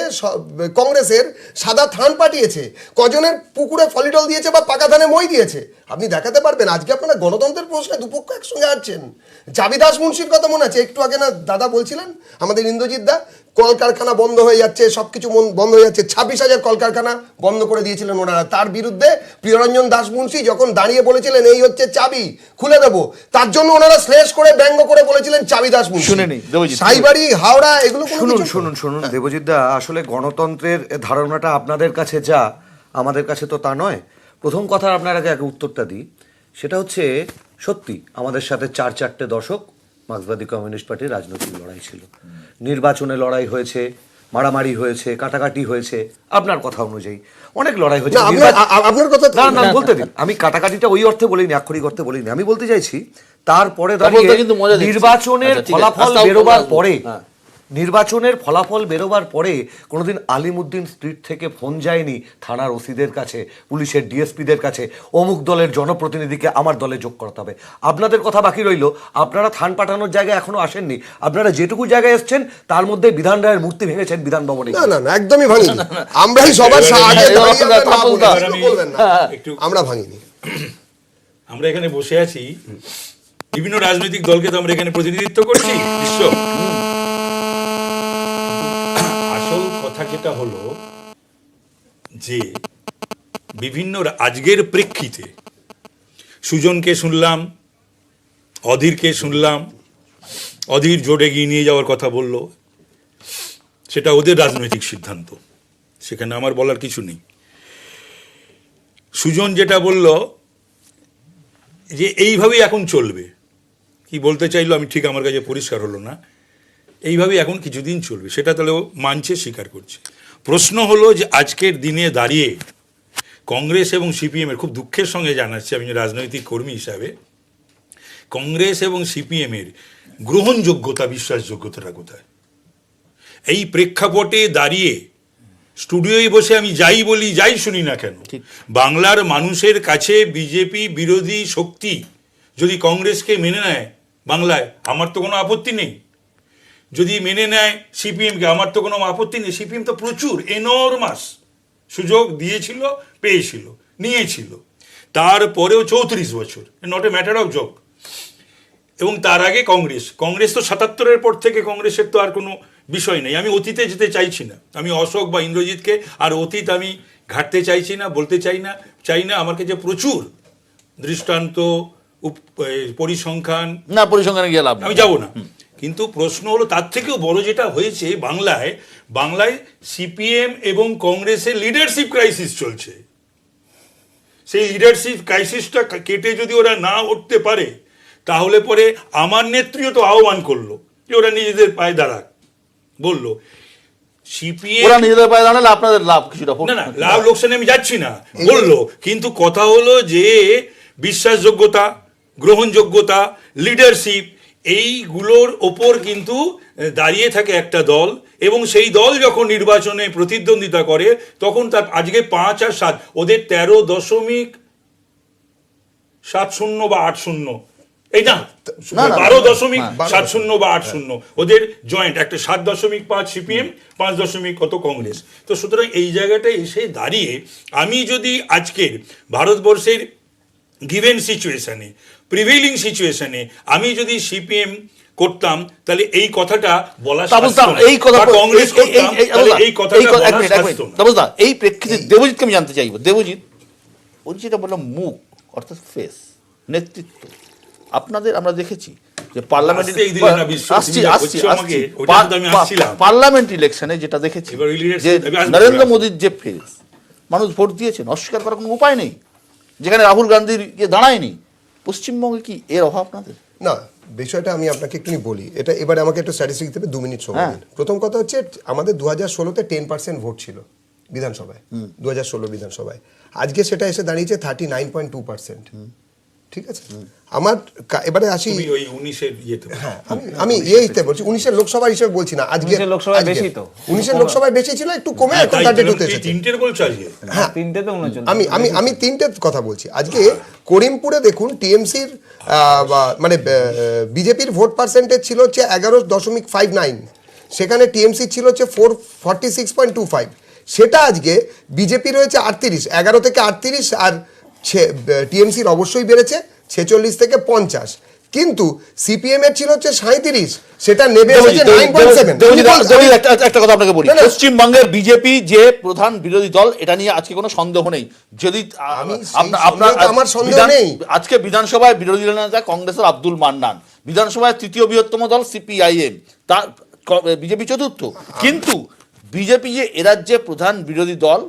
কংগ্রেসের সাদা থান পাঠিয়েছে, কজনের পুকুরে ফলিডল দিয়েছে বা পাকা ধানে মই দিয়েছে, আপনি দেখাতে পারবেন? আজকে আপনারা গণতন্ত্রের প্রশ্নে দুপক্ষ একসঙ্গে আসছেন। চাবিদাস মুন্সির কথা মনে আছে? একটু আগে না দাদা বলছিলেন, আমাদের ইন্দ্রজিৎ দা, কলকারখানা বন্ধ হয়ে যাচ্ছে, সবকিছু বন্ধ হয়ে যাচ্ছে। 26,000 কলকারখানা বন্ধ করে দিয়েছিলেন ওনারা। তার বিরুদ্ধে প্রিয়রঞ্জন দাস মুন্সি যখন দাঁড়িয়ে বলেছিলেন এই হচ্ছে চাবি, খুলে দেবো, তার জন্য ওনারা শ্লেষ করে ব্যঙ্গ করে বলেছিলেন চাবিদাস মুন্সি। শুনেনি সাইবাড়ি, হাওড়া, এগুলো শুনুন দেবজিৎ দা, আসলে গণতন্ত্রের ধারণাটা আপনাদের কাছে যা, আমাদের কাছে তো তা নয়। প্রথম কথা আপনার আগে উত্তরটা দিই, সেটা হচ্ছে সত্যি আমাদের সাথে 4-4টে দশক মার্ক্সবাদী কমিউনিস্ট পার্টির রাজনৈতিক লড়াই ছিল। নির্বাচনে লড়াই হয়েছে, মারামারি হয়েছে, কাটাকাটি হয়েছে, আপনার কথা অনুযায়ী অনেক লড়াই হয়েছে। আপনার কথা না বলতে দিন, আমি কাটাকাটিটা ওই অর্থে বলিনি, আক্ষরিক অর্থে বলিনি। আমি বলতে চাইছি তারপরে দাঁড়িয়ে নির্বাচনের ফলাফল বেরোবার পরে, নির্বাচনের ফলাফল বেরোবার পরে কোনোদিন আলিমুদ্দিন স্ট্রিট থেকে ফোন যায়নি থানার ওসিদের কাছে, পুলিশের ডিএসপিদের কাছে, অমুক দলের জনপ্রতিনিধিকে আমার দলে যোগ করাতে হবে। আপনাদের কথা বাকি রইল, আপনারা থান পাঠানোর জায়গায় এখনো আসেননি। আপনারা যেটুকু জায়গায় এসছেন তার মধ্যে বিধান রায়ের মূর্তি ভেঙেছেন বিধান ভবনে। না একদমই ভাঙিনি। আমরাই সবার আগে বলবেন না, আমরা ভাঙিনি। আমরা এখানে বসে আছি, বিভিন্ন রাজনৈতিক দলকে তো আমরা এখানে প্রতিনিধিত্ব করছি বিশ্ব। আসল কথা যেটা হলো যে বিভিন্ন আজকের প্রেক্ষিতে সুজনকে শুনলাম, অধীরকে শুনলাম, অধীর জোটে এগিয়ে নিয়ে যাওয়ার কথা বলল, সেটা ওদের রাজনৈতিক সিদ্ধান্ত, সেখানে আমার বলার কিছু নেই। সুজন যেটা বলল যে এইভাবেই এখন চলবে, কি বলতে চাইলো আমি ঠিক আমার কাছে পরিষ্কার হলো না। এইভাবেই এখন কিছুদিন চলবে, সেটা তাহলে ও মানছে, স্বীকার করছে। প্রশ্ন হলো যে আজকের দিনে দাঁড়িয়ে কংগ্রেস এবং সিপিএমের, খুব দুঃখের সঙ্গে জানাচ্ছি আমি রাজনৈতিক কর্মী হিসাবে, কংগ্রেস এবং সিপিএমের গ্রহণযোগ্যতা, বিশ্বাসযোগ্যতাটা কোথায়? এই প্রেক্ষাপটে দাঁড়িয়ে স্টুডিওয় বসে আমি যাই বলি, যাই শুনি না কেন, বাংলার মানুষের কাছে বিজেপি বিরোধী শক্তি যদি কংগ্রেসকে মেনে নেয় বাংলায়, আমার তো কোনো আপত্তি নেই। যদি মেনে নেয় সিপিএমকে, আমার তো কোনো আপত্তি নেই। সিপিএম তো প্রচুর এনর্মাস সুযোগ দিয়েছিল, পেয়েছিল, নিয়েছিল, তারপরেও 34 বছর, not a matter of joke. এবং তার আগে কংগ্রেস তো 77-এর পর থেকে কংগ্রেসের তো আর কোনো বিষয় নেই। আমি অতীতে যেতে চাইছি না, আমি অশোক বা ইন্দ্রজিৎকে আর অতীত আমি ঘাটতে চাইছি না, বলতে চাই না। আমার কাছে প্রচুর দৃষ্টান্ত, পরিসংখ্যান, পরিসংখ্যানে গিয়ে লাভ, আমি যাব না। কিন্তু প্রশ্ন হলো তার থেকেও বড় যেটা হয়েছে বাংলায় সিপিএম এবং কংগ্রেসের লিডারশিপ ক্রাইসিস চলছে। সেই লিডারশিপ ক্রাইসিসটা কেটে যদি ওরা না উঠতে পারে, তাহলে পরে আমার নেত্রীও তো আহ্বান করলো যে ওরা নিজেদের পায়ে দাঁড়াক, বলল সিপিএম ওরা নিজেদের পায়ে দাঁড়ালে আপনাদের লাভ কিছুটা হোক। না না লাভ লোকসানে আমি যাচ্ছি না বললো, কিন্তু কথা হলো যে বিশ্বাসযোগ্যতা, গ্রহণযোগ্যতা, লিডারশিপ এইগুলোর ওপর কিন্তু দাঁড়িয়ে থাকে একটা দল, এবং সেই দল যখন নির্বাচনে প্রতিদ্বন্দ্বিতা করে তখন তার আজকে 5 আর 7 ওদের 13.70 বা 80 এই না 12.70 বা 80 ওদের জয়েন্ট একটা 7.5 সিপিএম 5 কত কংগ্রেস। তো সুতরাং এই জায়গাটায় এসে দাঁড়িয়ে আমি যদি আজকের ভারতবর্ষের গিভেন সিচুয়েশনে, প্রিভেইলিং সিচুয়েশনে আমি যদি সিপিএম করতাম তাহলে এই কথাটা বলা এই কথা কংগ্রেস করতাম তাহলে এই কথাটা বলা শাস্তো না। তাপসদা, এই প্রেক্ষিতে দেবজিৎকে আমি জানতে চাইবো। দেবজিৎ, ওই যেটা বললাম মুখ অর্থাৎ ফেস, নেতৃত্ব আপনাদের আমরা দেখেছি যে পার্লামেন্ট ইলেকশনে যেটা দেখেছি যে নরেন্দ্র মোদীর যে ফেস, মানুষ ভোট দিয়েছেন, অস্বীকার করার কোনো উপায় নেই, যেখানে রাহুল গান্ধীর দাঁড়ায়নি। পশ্চিমবঙ্গে কি এর অভাব আপনাদের? না, বিষয়টা আমি আপনাকে একটু বলি। এটা এবারে আমাকে একটু স্ট্যাটিস্টিক দেবে 2 মিনিট সময় দিন। প্রথম কথা হচ্ছে আমাদের 2016-তে 10% ভোট ছিল বিধানসভায়, 2016 বিধানসভায়। আজকে সেটা এসে দাঁড়িয়েছে 39.2%। ঠিক আছে, আমার এবারে আসি ওই 19-এর ইয়েতে। হ্যাঁ, আমি এইতে বলছি 19-এর লোকসভা হিসেবে বলছি না, আজকে 19-এর লোকসভায় বেশি তো, 19-এর লোকসভায় বেশি ছিল, একটু কমে এখন 32-তে এসেছে। তিনটের বলছো আজকে? হ্যাঁ, 3টেতে 39। আমি 3টের কথা বলছি। আজকে করিমপুরে দেখুন টিএমসির মানে বিজেপির ভোট পার্সেন্টেজ ছিল হচ্ছে 11.59, সেখানে টিএমসি ছিল হচ্ছে 46.25, সেটা আজকে বিজেপি রয়েছে 38, 11 থেকে 38, আর টিএমসির অবশ্যই বেড়েছে 46 থেকে 50, কিন্তু সিপিএম এর ছিল হচ্ছে 37, সেটা নেমে এসেছে 9.7। একটা কথা আপনাকে বলি, পশ্চিমবঙ্গের বিজেপি যে প্রধান বিরোধী দল, এটা নিয়ে আজকে কোনো সন্দেহ নেই। যদি আমার সন্দেহ নেই, আজকে বিধানসভায় বিরোধী দল নেতা কংগ্রেসের আব্দুল মান্নান, বিধানসভায় 3য় বৃহত্তম দল সিপিআইএম, তার বিজেপি 4র্থ, কিন্তু বিজেপি যে এরাজ্যে প্রধান বিরোধী দল,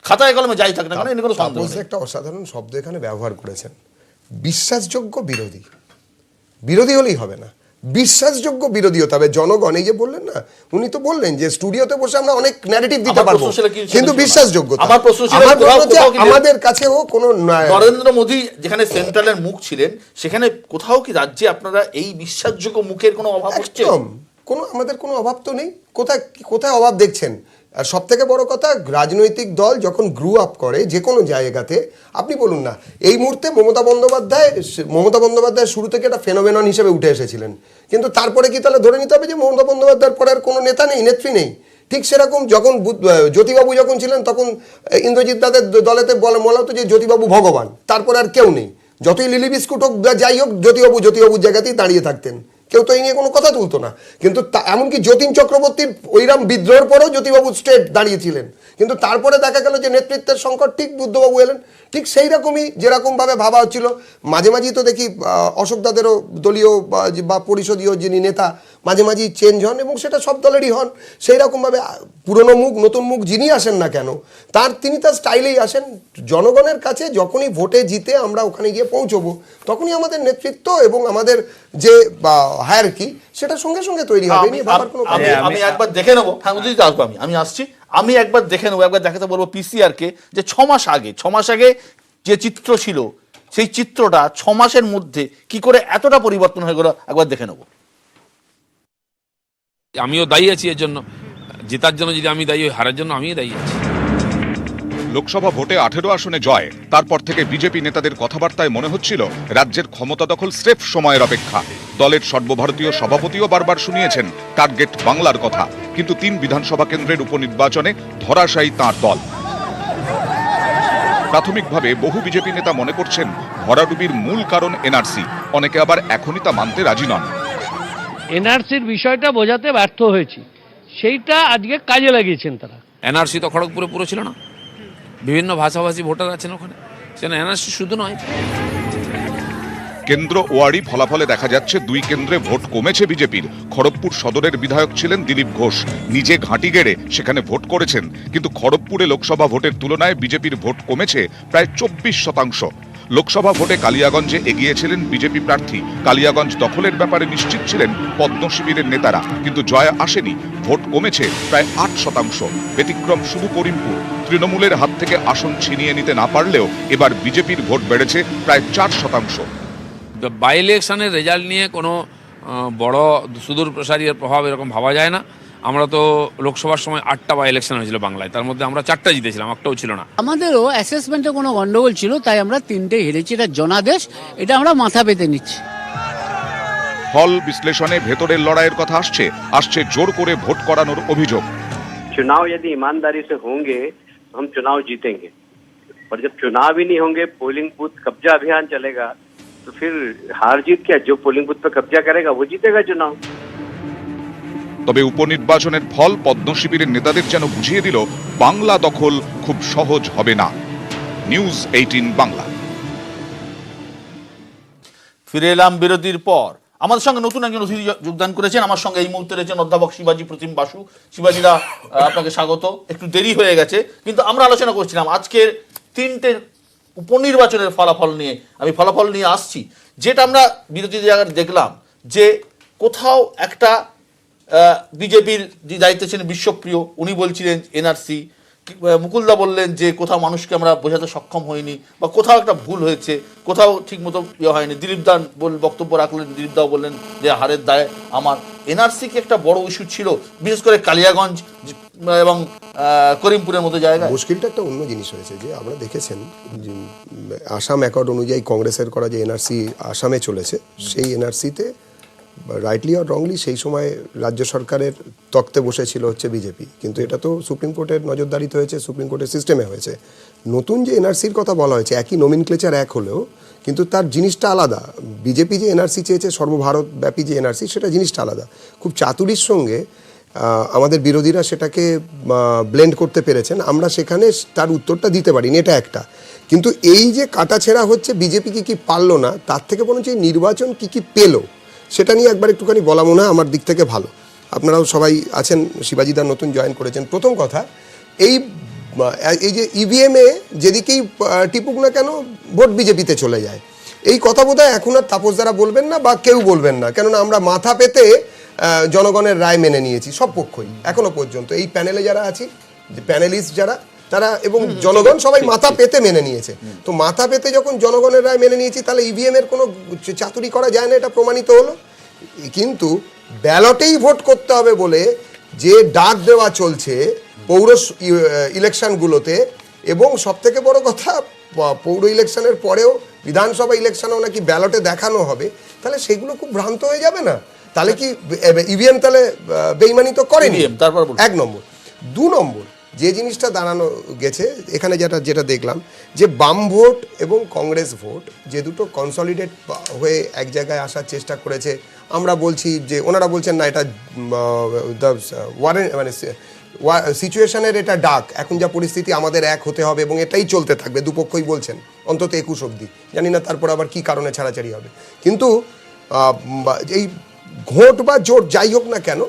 খাতায় কলমে যাই থাকে না কেন, এর কোনো সন্দেহ নেই। একটা অসাধারণ শব্দ এখানে ব্যবহার করেছেন, বিশ্বাসযোগ্য বিরোধী। বিরোধী হলেই হবে না, বিশ্বাসযোগ্য বিরোধী হতে হবে। জনগণ এই যে বললেন না, উনি তো বললেন যে স্টুডিওতে বসে আমরা অনেক ন্যারেটিভ দিতে পারবো, কিন্তু বিশ্বাসযোগ্যতা। আমার প্রশ্ন ছিল আমাদের কাছেও কোনো নরেন্দ্র মোদী যেখানে সেন্ট্রালের মুখ ছিলেন, সেখানে কোথাও কি রাজ্যে আপনারা এই বিশ্বাসযোগ্য মুখের কোনো অভাব হচ্ছে? কোনো আমাদের কোনো অভাব তো নেই। কোথায় অভাব দেখছেন? আর সব থেকে বড় কথা, রাজনৈতিক দল যখন গ্রু আপ করে যে কোনো জায়গাতে, আপনি বলুন না, এই মুহূর্তে মমতা বন্দ্যোপাধ্যায় শুরু থেকে একটা ফেনোমেনন হিসেবে উঠে এসেছিলেন, কিন্তু তারপরে কি তাহলে ধরে নিতে হবে যে মমতা বন্দ্যোপাধ্যায়ের পরে আর কোনো নেতা নেই, নেত্রী নেই? ঠিক সেরকম যখন জ্যোতিবাবু যখন ছিলেন তখন ইন্দ্রজিৎ দাদের দলেতে বলা হতো যে জ্যোতিবাবু ভগবান, তারপরে আর কেউ নেই। যতই লিলি বিস্কুট হোক যাই হোক, জ্যোতিবাবুর জায়গাতেই দাঁড়িয়ে থাকতেন, কেউ তো এই নিয়ে কোনো কথা তুলতো না। কিন্তু এমনকি যতীন চক্রবর্তীর ওইরাম বিদ্রোহের পরেও জ্যোতিবাবু স্ট্রেট দাঁড়িয়েছিলেন, কিন্তু তারপরে দেখা গেল যে নেতৃত্বের সংকট, ঠিক বুদ্ধবাবু এলেন। ঠিক সেই রকমই যেরকমভাবে ভাবা হচ্ছিল, মাঝে মাঝেই তো দেখি অশোক দাদেরও দলীয় বা পরিষদীয় যিনি নেতা মাঝে মাঝেই চেঞ্জ হন, এবং সেটা সব দলেরই হন। সেই রকমভাবে পুরনো মুখ নতুন মুখ যিনি আসেন না কেন, তিনি তার স্টাইলেই আসেন। জনগণের কাছে যখনই ভোটে জিতে আমরা ওখানে গিয়ে পৌঁছবো, তখনই আমাদের নেতৃত্ব এবং আমাদের যে হায়ারার্কি সেটা সঙ্গে সঙ্গে তৈরি হবে। আমি একবার দেখে নেবো, আমি আসছি, আমি একবার দেখে নেবো, একবার দেখাতে বলবো পিসিআর কে, যে 6 মাস আগে যে চিত্র ছিল, সেই চিত্রটা 6 মাসের মধ্যে কি করে এতটা পরিবর্তন হয়ে গেল, একবার দেখে নেবো। আমিও দায়ী আছি এর জন্য, জেতার জন্য যদি আমি দায়ী হই, হারার জন্য আমিও দায়ী আছি। লোকসভা ভোটে 18 আসনে জয়, তারপর থেকে বিজেপি নেতাদের কথাবার্তায় মনে হচ্ছিল রাজ্যের ক্ষমতা দখল স্রেফ সময়ের অপেক্ষা। দলের সর্বভারতীয় সভাপতিও বারবার শুনিয়েছেন টার্গেট বাংলার কথা, কিন্তু 3 বিধানসভা কেন্দ্রের উপনির্বাচনে ধরাশায়ী তাঁর দল। প্রাথমিকভাবে বহু বিজেপি নেতা মনে করছেন ভরাডুবির মূল কারণ এনআরসি, অনেকে আবার এখনই তা মানতে রাজি নন। এনআরসির বিষয়টা বোঝাতে ব্যর্থ হয়েছি, সেইটা আজকে কাজে লাগিয়েছেন তারা। এনআরসি তো খড়গপুরে পুরো ছিল না, বিভিন্ন ভাষাভাষী ভোটার আছেন ওখানে, সেটা এনআরসি শুধু নয়। কেন্দ্র ওয়ারি ফলাফলে দেখা যাচ্ছে 2 কেন্দ্রে ভোট কমেছে বিজেপির। খড়গপুর সদরের বিধায়ক ছিলেন দিলীপ ঘোষ, নিজে ঘাঁটি গেড়ে সেখানে ভোট করেছেন, কিন্তু খড়গপুরে লোকসভা ভোটের তুলনায় বিজেপির ভোট কমেছে প্রায় 24%। লোকসভা ভোটে কালিয়াগঞ্জে এগিয়েছিলেন বিজেপি প্রার্থী। কালিয়াগঞ্জ দখলের ব্যাপারে নিশ্চিত ছিলেন পদ্ম শিবিরের নেতারা, কিন্তু জয় আসেনি। ভোট কমেছে প্রায় 8%। ব্যতিক্রম শুধু করিমপুর। তৃণমূলের হাত থেকে আসন ছিনিয়ে নিতে না পারলেও এবার বিজেপির ভোট বেড়েছে প্রায় 4%। বাই ইলেকশনের রেজাল্ট নিয়ে কোনো বড় সুদূর প্রসারী প্রভাব এরকম ভাবা যায় না। আমরা তো লোকসভার সময় 8টা বাই ইলেকশন হয়েছিল বাংলায়, তার মধ্যে আমরা 4টা জিতেছিলাম, একটাও ছিল না। আমাদেরও অ্যাসেসমেন্টে কোনো গন্ডগোল ছিল, তাই আমরা 3টে হেরেছি। এটা জনাদেশ, এটা আমরা মাথা পেতে নিচ্ছি। ফল বিশ্লেষণে ভেতরের লড়াইয়ের কথা আসছে জোর করে ভোট করানোর অভিযোগ। चुनाव यदि ईमानदारी से होंगे तो हम चुनाव जीतेंगे, और जब चुनाव ही नहीं होंगे, पोलिंग बूथ कब्जा अभियान चलेगा, तो फिर हार जीत क्या, जो पोलिंग बूथ पर कब्जा करेगा वो जीतेगा चुनाव। তবে উপনির্বাচনের ফল পদ্ম শিবিরের নেতাদের যেন বুঝিয়ে দিল বাংলা দখল খুব সহজ হবে না। নিউজ 18 বাংলা। ফিরে এলাম বিরতির পর। আমাদের সঙ্গে নতুন একজন অতিথি যোগদান করেছেন। আমার সঙ্গে এই মুহূর্তে রয়েছেন অধ্যাপক শিবাজি প্রতিম বাসু। শিবাজিদা, আপনাকে স্বাগত। একটু দেরি হয়ে গেছে, কিন্তু আমরা আলোচনা করছিলাম আজকের 3টে উপনির্বাচনের ফলাফল নিয়ে। আমি ফলাফল নিয়ে আসছি। যেটা আমরা বিরোধী জায়গায় দেখলাম যে কোথাও একটা বিজেপির যে দায়িত্বে ছিলেন বিশ্বপ্রিয়, উনি বলছিলেন এনআরসি। মুকুলদা বললেন যে কোথাও মানুষকে আমরা বোঝাতে সক্ষম হইনি, বা কোথাও একটা ভুল হয়েছে, কোথাও ঠিক মতো ইয়ে হয়নি। দিলীপ দা বক্তব্য রাখলেন, দিলীপ দাও বললেন যে হারের দায় আমার। এনআরসি কি একটা বড় ইস্যু ছিল, বিশেষ করে কালিয়াগঞ্জ এবং করিমপুরের মতো জায়গায়? মুশকিলটা একটা অন্য জিনিস হয়েছে যে আমরা দেখেছেন যে আসাম অ্যাকর্ড অনুযায়ী কংগ্রেসের করা যে এনআরসি আসামে চলেছে, সেই এনআরসিতে রাইটলি আর রংলি সেই সময় রাজ্য সরকারের তক্তে বসেছিল হচ্ছে বিজেপি, কিন্তু এটা তো সুপ্রিম কোর্টের নজরদারিতে হয়েছে, সুপ্রিম কোর্টের সিস্টেমে হয়েছে। নতুন যে এনআরসির কথা বলা হয়েছে, একই নোমেনক্লেচার এক হলেও কিন্তু তার জিনিসটা আলাদা। বিজেপি যে এনআরসি চেয়েছে, সর্বভারতব্যাপী যে এনআরসি, সেটা জিনিসটা আলাদা। খুব চাতুরির সঙ্গে আমাদের বিরোধীরা সেটাকে ব্লেন্ড করতে পেরেছেন। আমরা সেখানে তার উত্তরটা দিতে পারিনি, এটা একটা। কিন্তু এই যে কাটাছেঁড়া হচ্ছে, বিজেপি কি পারলো না, তার থেকে বরঞ্চ এই নির্বাচন কি পেলো, সেটা নিয়ে একবার একটুখানি বলা মনে হয় আমার দিক থেকে ভালো। আপনারাও সবাই আছেন, শিবাজিদার নতুন জয়েন করেছেন। প্রথম কথা, এই যে ইভিএমে যেদিকেই টিপুক না কেন ভোট বিজেপিতে চলে যায়, এই কথা বোধহয় এখন আর তাপস দ্বারা বলবেন না, বা কেউ বলবেন না, কেননা আমরা মাথা পেতে জনগণের রায় মেনে নিয়েছি সব পক্ষই এখনো পর্যন্ত। এই প্যানেলে যারা আছি, যে প্যানেলিস্ট যারা, তারা এবং জনগণ সবাই মাথা পেতে মেনে নিয়েছে। তো মাথা পেতে যখন জনগণের রায় মেনে নিয়েছি, তাহলে ইভিএম এর কোনো চাতুরি করা যায় না, এটা প্রমাণিত হলো। কিন্তু ব্যালটেই ভোট করতে হবে বলে যে ডাক দেওয়া চলছে পৌর ইলেকশনগুলোতে, এবং সব থেকে বড় কথা পৌর ইলেকশনের পরেও বিধানসভা ইলেকশনেও নাকি ব্যালটে দেখানো হবে, তাহলে সেগুলো খুব ভ্রান্ত হয়ে যাবে না? তাহলে কি ইভিএম তাহলে বেইমানি তো করেনি? তারপর 1 নম্বর। 2 নম্বর, যে জিনিসটা দাঁড়ানো গেছে এখানে, যেটা দেখলাম যে বাম ভোট এবং কংগ্রেস ভোট যে দুটো কনসলিডেট হয়ে এক জায়গায় আসার চেষ্টা করেছে, আমরা বলছি যে, ওনারা বলছেন না এটা মানে সিচুয়েশনের এটা ডাক, এখন যা পরিস্থিতি আমাদের এক হতে হবে এবং এটাই চলতে থাকবে, দুপক্ষই বলছেন অন্তত 21 অবধি। জানি না তারপর আবার কি কারণে ছাড়াছাড়ি হবে। কিন্তু এই ঘোট বা জোট যাই হোক না কেন,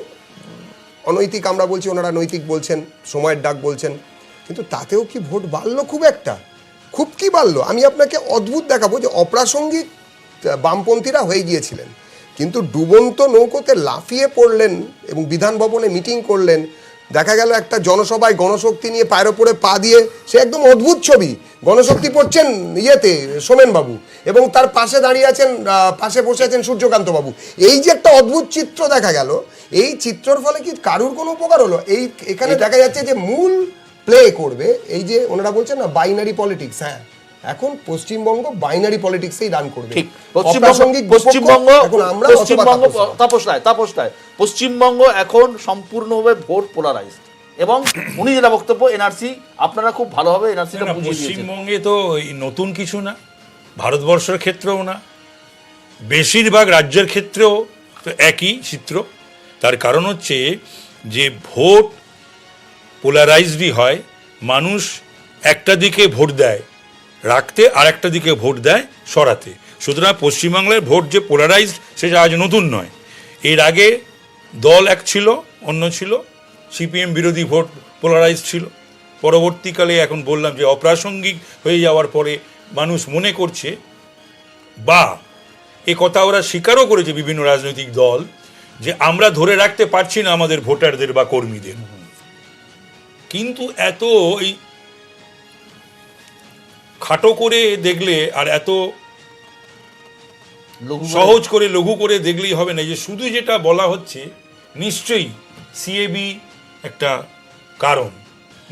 অনৈতিক আমরা বলছি, ওনারা নৈতিক বলছেন, সময়ের ডাক বলছেন, কিন্তু তাতেও কি ভোট বাড়লো? খুব কি বাড়লো? আমি আপনাকে অদ্ভুত দেখাবো যে অপ্রাসঙ্গিক বামপন্থীরা হয়ে গিয়েছিলেন, কিন্তু ডুবন্ত নৌকোতে লাফিয়ে পড়লেন এবং বিধান ভবনে মিটিং করলেন। দেখা গেল একটা জনসভায় গণশক্তি নিয়ে পায়ের ওপরে পা দিয়ে, সে একদম অদ্ভুত ছবি। গণশক্তি পড়ছেন সোমেনবাবু, এবং তার পাশে দাঁড়িয়ে আছেন, পাশে বসে আছেন সূর্যকান্ত বাবু। এই যে একটা অদ্ভুত চিত্র দেখা গেল, এই চিত্রের ফলে কি কারুর কোনো উপকার হলো? এখানে দেখা যাচ্ছে যে মূল প্লে করবে এই যে ওনারা বলছেন না বাইনারি পলিটিক্স। হ্যাঁ, এখন পশ্চিমবঙ্গ বাইনারি পলিটিক্সেই রান করবে। ঠিক, পশ্চিমবঙ্গ এখন সম্পূর্ণভাবে ভোট পোলারাইজড, এবং উনি যেটা বক্তব্য এনআরসি, আপনারা খুব ভালোভাবে এনআরসিটা বুঝিয়ে দিয়েছেন। পশ্চিমবঙ্গে তো নতুন কিছু না, ভারতবর্ষের ক্ষেত্রেও না, বেশিরভাগ রাজ্যের ক্ষেত্রেও তো একই চিত্র। তার কারণ হচ্ছে যে ভোট পোলারাইজডই হয়, মানুষ একটা দিকে ভোট দেয় রাখতে, আর একটা দিকে ভোট দেয় সরাতে। সুতরাং পশ্চিমবাংলার ভোট যে পোলারাইজড, সেটা আজ নতুন নয়। এর আগে দল এক ছিল, অন্য ছিল, সিপিএম বিরোধী ভোট পোলারাইজড ছিল। পরবর্তীকালে এখন বললাম যে অপ্রাসঙ্গিক হয়ে যাওয়ার পরে মানুষ মনে করছে, বা এ কথা ওরা স্বীকারও করেছে বিভিন্ন রাজনৈতিক দল, যে আমরা ধরে রাখতে পারছি না আমাদের ভোটারদের বা কর্মীদের। কিন্তু এত এই খাটো করে দেখলে আর এত সহজ করে লঘু করে দেখলেই হবে না, যে শুধু যেটা বলা হচ্ছে নিশ্চয়ই সিএবি একটা কারণ,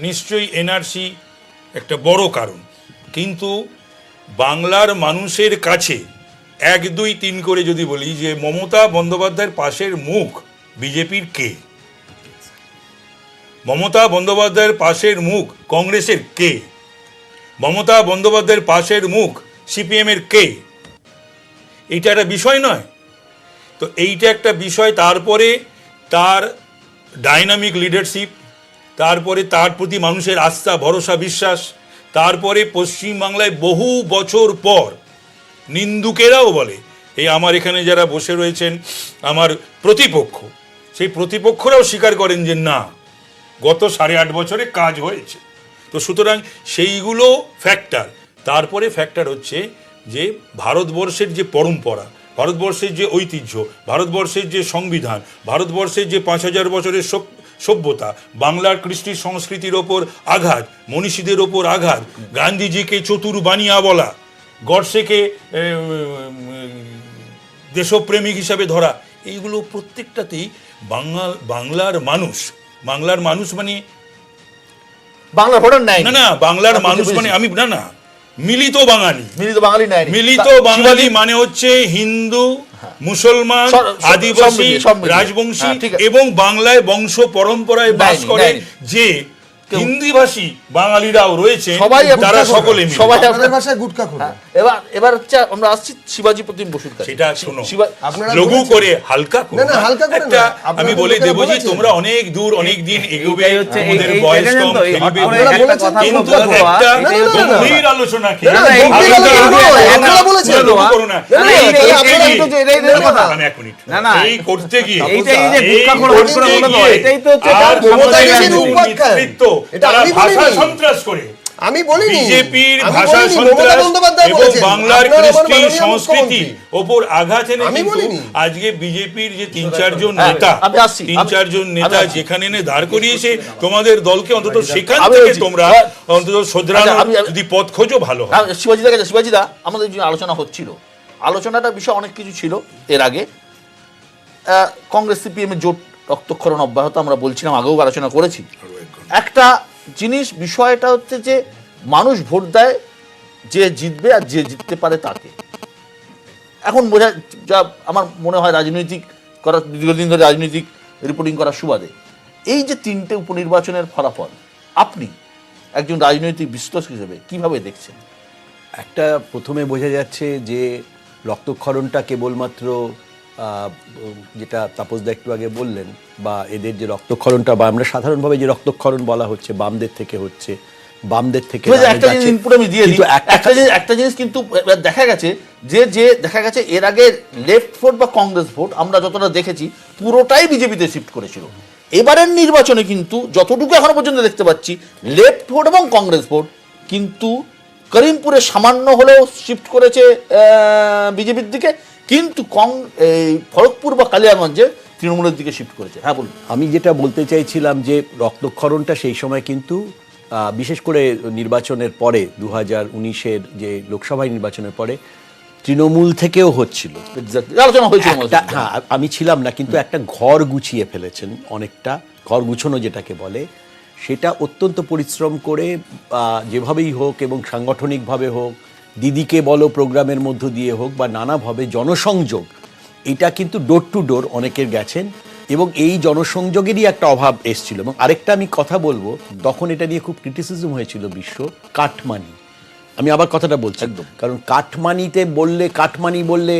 নিশ্চয়ই এনআরসি একটা বড় কারণ, কিন্তু বাংলার মানুষের কাছে 1, 2, 3 করে যদি বলি যে মমতা বন্দ্যোপাধ্যায়ের পাশের মুখ বিজেপির কে, মমতা বন্দ্যোপাধ্যায়ের পাশের মুখ কংগ্রেসের কে, মমতা বন্দ্যোপাধ্যায়ের পাশের মুখ সিপিএম এর কে, এইটা একটা বিষয় নয়? তো এইটা একটা বিষয়। তারপরে তার ডাইনামিক লিডারশিপ, তারপরে তার প্রতি মানুষের আস্থা, ভরসা, বিশ্বাস, তারপরে পশ্চিমবাংলায় বহু বছর পর নিন্দুকেরাও বলে, এই আমার এখানে যারা বসে রয়েছেন আমার প্রতিপক্ষ, সেই প্রতিপক্ষরাও স্বীকার করেন যে না, গত 8.5 বছরে কাজ হয়েছে। তো সুতরাং সেইগুলো ফ্যাক্টর। তারপরে ফ্যাক্টর হচ্ছে যে ভারতবর্ষের যে পরম্পরা, ভারতবর্ষের যে ঐতিহ্য, ভারতবর্ষের যে সংবিধান, ভারতবর্ষের যে 5000 বছরের সভ্যতা, বাংলার কৃষ্টি সংস্কৃতির ওপর আঘাত, মনীষীদের ওপর আঘাত, গান্ধীজিকে চতুর বানিয়া বলা, গডসেকে দেশপ্রেমিক হিসাবে ধরা, এইগুলো প্রত্যেকটাতেই বাংলার মানুষ মানে বাংলা ভোটার নাই না, বাংলার মানুষ মানে আমি না মিলিত বাঙালি মানে হচ্ছে হিন্দু, মুসলমান, আদিবাসী, রাজবংশী এবং বাংলায় বংশ পরম্পরায় বাস করে যে হিন্দিভাষী বাঙালিরাও রয়েছে, তারা সকলে সবাই আপনাদের ভাষায় গুটকা খায়। এবার হচ্ছে আমরা আসছি শিবাজি প্রতিম বসুর কাছে। সেটা শোনো, লঘু করে হালকা করে না, হালকা করে একটা আমি বলে দেব যে তোমরা অনেক দূর অনেক দিন এগোবে, আমাদের বয়স কম, খেলবে, কিন্তু একটা গভীর আলোচনা কি আপনারা বলেছেন করো না, আমি এক মিনিট এই করতে গিয়ে এটাই তো হচ্ছে তারা ভাষা সন্ত্রাস করে, আমি বলিনি বিজেপির ভাষা সন্ত্রাস এবং বাংলার কৃষ্টি সংস্কৃতি ওপর আঘাত এনে কিন্তু আজকে বিজেপির যে 3-4 জন নেতা যেখানে এনে দাঁড় করিয়েছে তোমাদের দলকে, অন্তত সেখান থেকে তোমরা অন্তত শোধরানো যদি পথ খোঁজো ভালো হয়। শিবাজিদা, আমাদের যে আলোচনা হচ্ছিল, আলোচনাটার বিষয় অনেক কিছু ছিল। এর আগে কংগ্রেস সিপিএম এর জোট রক্তক্ষরণ অব্যাহত, আমরা বলছিলাম, আগেও আলোচনা করেছি। একটা বিষয়টা হচ্ছে যে মানুষ ভোট দেয় যে জিতবে আর যে জিততে পারে তাকে। এখন বোঝা যা আমার মনে হয় রাজনৈতিক করার দীর্ঘদিন ধরে রাজনৈতিক রিপোর্টিং করার সুবাদে এই যে 3টে উপনির্বাচনের ফলাফল আপনি একজন রাজনৈতিক বিশ্লেষক হিসেবে কিভাবে দেখছেন? একটা প্রথমে বোঝা যাচ্ছে যে রক্তক্ষরণটা কেবলমাত্র যেটা তাপসদা একটু আগে বললেন, বা এদের যে রক্তক্ষরণটা, বা আমরা সাধারণভাবে যে রক্তক্ষরণ বলা হচ্ছে বামদের থেকে হচ্ছে, বামদের থেকে একটা জিনিস কিন্তু দেখা গেছে দেখা গেছে এর আগে লেফট ভোট বা কংগ্রেস ভোট আমরা যতটা দেখেছি পুরোটাই বিজেপিতে শিফট করেছিল। এবারের নির্বাচনে কিন্তু যতটুকু এখনো পর্যন্ত দেখতে পাচ্ছি লেফট ভোট এবং কংগ্রেস ভোট কিন্তু করিমপুরে সামান্য হলেও শিফট করেছে বিজেপির দিকে, কিন্তু ফরকপুর বা কালিয়াগঞ্জে তৃণমূলের দিকে শিফট করেছে। হ্যাঁ বলুন। আমি যেটা বলতে চাইছিলাম যে রক্তক্ষরণটা সেই সময় কিন্তু বিশেষ করে নির্বাচনের পরে 2019-এর যে লোকসভা নির্বাচনের পরে তৃণমূল থেকেও হচ্ছিল, আলোচনা হয়েছিল। হ্যাঁ, আমি ছিলাম না, কিন্তু একটা ঘর গুছিয়ে ফেলেছেন, অনেকটা ঘর গুছানো যেটাকে বলে, সেটা অত্যন্ত পরিশ্রম করে যেভাবেই হোক এবং সাংগঠনিকভাবে হোক, দিদিকে বলো প্রোগ্রামের মধ্য দিয়ে হোক বা নানাভাবে জনসংযোগ, এটা কিন্তু ডোর টু ডোর অনেকের গেছেন এবং এই জনসংযোগেরই একটা অভাব এসেছিল। এবং আরেকটা আমি কথা বলবো, তখন এটা নিয়ে খুব ক্রিটিসিজম হয়েছিল বিশ্ব, কাটমানি। আমি আবার কথাটা বলছি একদম, কারণ কাটমানিতে বললে, কাটমানি বললে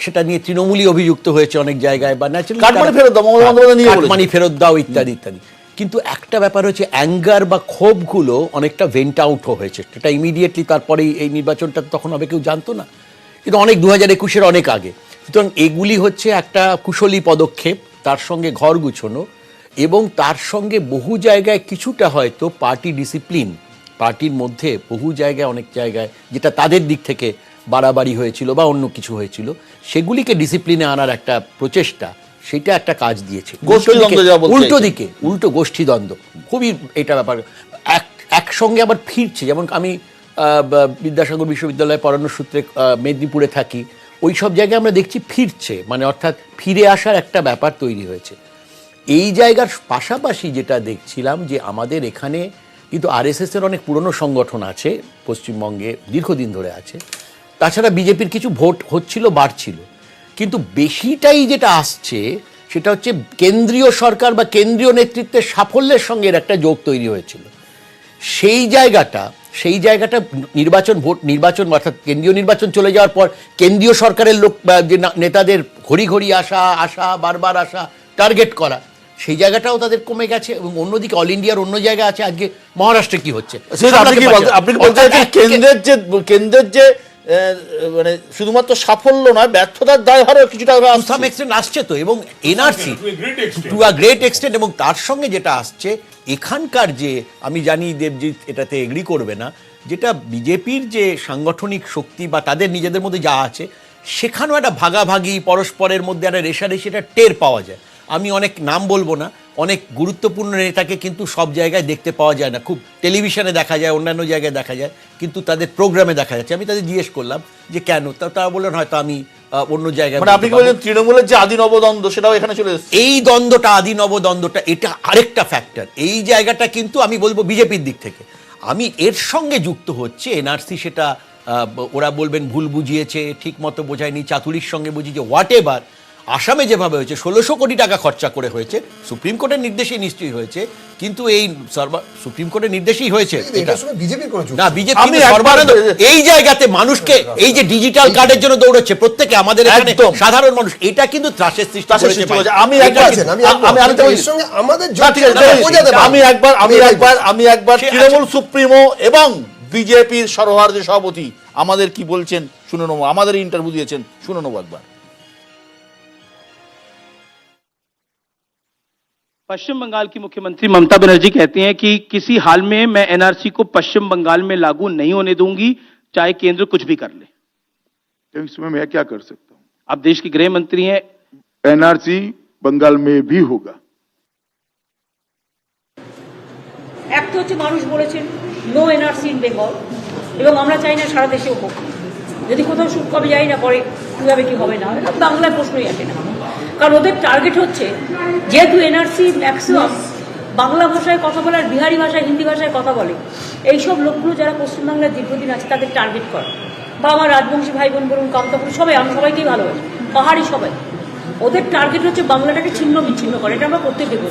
সেটা নিয়ে তৃণমূলই অভিযুক্ত হয়েছে অনেক জায়গায়, বা কাটমানি ফেরত দাও ইত্যাদি ইত্যাদি। কিন্তু একটা ব্যাপার হচ্ছে অ্যাঙ্গার বা ক্ষোভগুলো অনেকটা ভেন্ট আউট হয়েছে, সেটা ইমিডিয়েটলি তারপরেই এই নির্বাচনটা তখন হবে কেউ জানতো না, কিন্তু অনেক 2021-এর অনেক আগে। সুতরাং এগুলি হচ্ছে একটা কুশলী পদক্ষেপ, তার সঙ্গে ঘর গুছোনো এবং তার সঙ্গে বহু জায়গায় কিছুটা হয়তো পার্টি ডিসিপ্লিন, পার্টির মধ্যে বহু জায়গায়, অনেক জায়গায় যেটা তাদের দিক থেকে বাড়াবাড়ি হয়েছিল বা অন্য কিছু হয়েছিল, সেগুলিকে ডিসিপ্লিনে আনার একটা প্রচেষ্টা, সেটা একটা কাজ দিয়েছে। গোষ্ঠীদ্বন্দ্ব যা বলতে উল্টো চাইছেন। দিকে উল্টো গোষ্ঠীদ্বন্দ্ব খুবই এটা ব্যাপার একসঙ্গে আবার ফিরছে। যেমন আমি বিদ্যাসাগর বিশ্ববিদ্যালয়ে পড়ানোর সূত্রে মেদিনীপুরে থাকি, ওই সব জায়গায় আমরা দেখছি ফিরছে, মানে অর্থাৎ ফিরে আসার একটা ব্যাপার তৈরি হয়েছে। এই জায়গার পাশাপাশি যেটা দেখছিলাম যে আমাদের এখানে কিন্তু আরএসএসের অনেক পুরনো সংগঠন আছে পশ্চিমবঙ্গে, দীর্ঘদিন ধরে আছে। তাছাড়া বিজেপির কিছু ভোট হচ্ছিল, বাড়ছিল, কিন্তু বেশিটাই যেটা আসছে সেটা হচ্ছে কেন্দ্রীয় সরকার বা কেন্দ্রীয় নেতৃত্বের সাফল্যের সঙ্গে এর একটা যোগ তৈরি হয়েছিল। সেই জায়গাটা নির্বাচন অর্থাৎ কেন্দ্রীয় নির্বাচন চলে যাওয়ার পর কেন্দ্রীয় সরকারের লোক যে নেতাদের ঘড়ি ঘড়ি আসা বারবার আসা, টার্গেট করা, সেই জায়গাটাও তাদের কমে গেছে। এবং অন্যদিকে অল ইন্ডিয়ার অন্য জায়গা আছে। আজকে মহারাষ্ট্রে কি হচ্ছে, আপনি বলছেন কেন্দ্রের যে মানে শুধুমাত্র সাফল্য নয়, ব্যর্থতার দায়ভারও কিছুটা সাম এক্সটেন্ট আসছে তো। এবং NRC to a great extent, এবং তার সঙ্গে যেটা আসছে এখানকার যে, আমি জানি দেবজিৎ এটাতে এগ্রি করবে না, যেটা বিজেপির যে সাংগঠনিক শক্তি বা তাদের নিজেদের মধ্যে যা আছে, সেখানেও একটা ভাগাভাগি, পরস্পরের মধ্যে একটা রেষারেষি, এটা টের পাওয়া যায়। আমি অনেক নাম বলবো না, অনেক গুরুত্বপূর্ণ নেতাকে কিন্তু সব জায়গায় দেখতে পাওয়া যায় না। খুব টেলিভিশনে দেখা যায়, অন্যান্য জায়গায় দেখা যায়, কিন্তু তাদের প্রোগ্রামে দেখা যাচ্ছে। আমি তাদের জিজ্ঞেস করলাম যে কেন, তারা বললেন হয়তো আমি অন্য জায়গায়। মানে আপনি বলছেন তৃণমূলের যে আদি নবদ্বন্দ্ব সেটাও এখানে চলে এসেছে। এই দ্বন্দ্বটা, আদি নবদ্বন্দ্বটা, এটা আরেকটা ফ্যাক্টর। এই জায়গাটা কিন্তু আমি বলবো বিজেপির দিক থেকে। আমি এর সঙ্গে যুক্ত হচ্ছে এনআরসি, সেটা ওরা বলবেন ভুল বুঝিয়েছে, ঠিক মতো বোঝায়নি, চাতুরির সঙ্গে বুঝিয়েছে, হোয়াট এভার। আসামে যেভাবে হয়েছে 1600 কোটি টাকা খরচা করে হয়েছে, সুপ্রিম কোর্টের নির্দেশেই নিশ্চয়ই হয়েছে, কিন্তু এই সুপ্রিম কোর্টের নির্দেশেই হয়েছে না, বিজেপি এই জায়গাতে মানুষকে, এই যে ডিজিটাল কার্ডের জন্য দৌড়চ্ছে প্রত্যেকে, আমাদের এখানে সাধারণ মানুষ, এটা কিন্তু ত্রাসের সৃষ্টি করেছে। আমি একবার তৃণমূল সুপ্রিমো এবং বিজেপির সর্বভারতীয় সভাপতি আমাদের কি বলছেন শুনে নেবো। আমাদের ইন্টারভিউ দিয়েছেন, শুনে নেবো একবার। पश्चिम बंगाल की मुख्यमंत्री ममता बनर्जी कहती हैं कि किसी हाल में मैं एनआरसी को पश्चिम बंगाल में लागू नहीं होने दूंगी, चाहे केंद्र कुछ भी कर ले। तो इसमें मैं क्या कर सकता हूं? आप देश के गृह मंत्री हैं। एनआरसी बंगाल में भी होगा। এক তো হচ্ছে মানুষ বলেছেন নো এনআরসি ইন বেঙ্গল, এবং আমরা চাই না সারা দেশেও হোক। যদি কোথাও সুখ কবে যাই না পরে কীভাবে কি হবে না, বাংলায় প্রশ্নই আসে না। কারণ ওদের টার্গেট হচ্ছে, যেহেতু এনআরসি ম্যাক্সিমাম বাংলা ভাষায় কথা বলে আর বিহারি ভাষায়, হিন্দি ভাষায় কথা বলে, এইসব লোকগুলো যারা পশ্চিমবাংলায় দীর্ঘদিন আছে তাদের টার্গেট করে। বা আমার রাজবংশী ভাই বোন বলুন, কামতাপুর, সবাই, আমি সবাইকেই ভালোবাসি, পাহাড়ি সবাই। ওদের টার্গেট হচ্ছে বাংলাটাকে ছিন্ন বিচ্ছিন্ন করে। এটা আমরা করতে দেবো।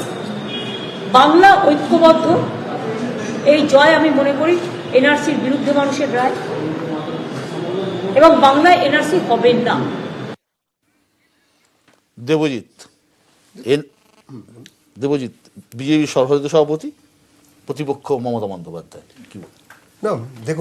বাংলা ঐক্যবদ্ধ, এই জয় আমি মনে করি এনআরসির বিরুদ্ধে মানুষের রায়, এবং বাংলায় এনআরসি হবে না। দেবজিৎ বিজেপি সর্বভারতীয় সভাপতি, প্রতিপক্ষ মমতা বন্দ্যোপাধ্যায়, কি বলবেন? না দেখুন,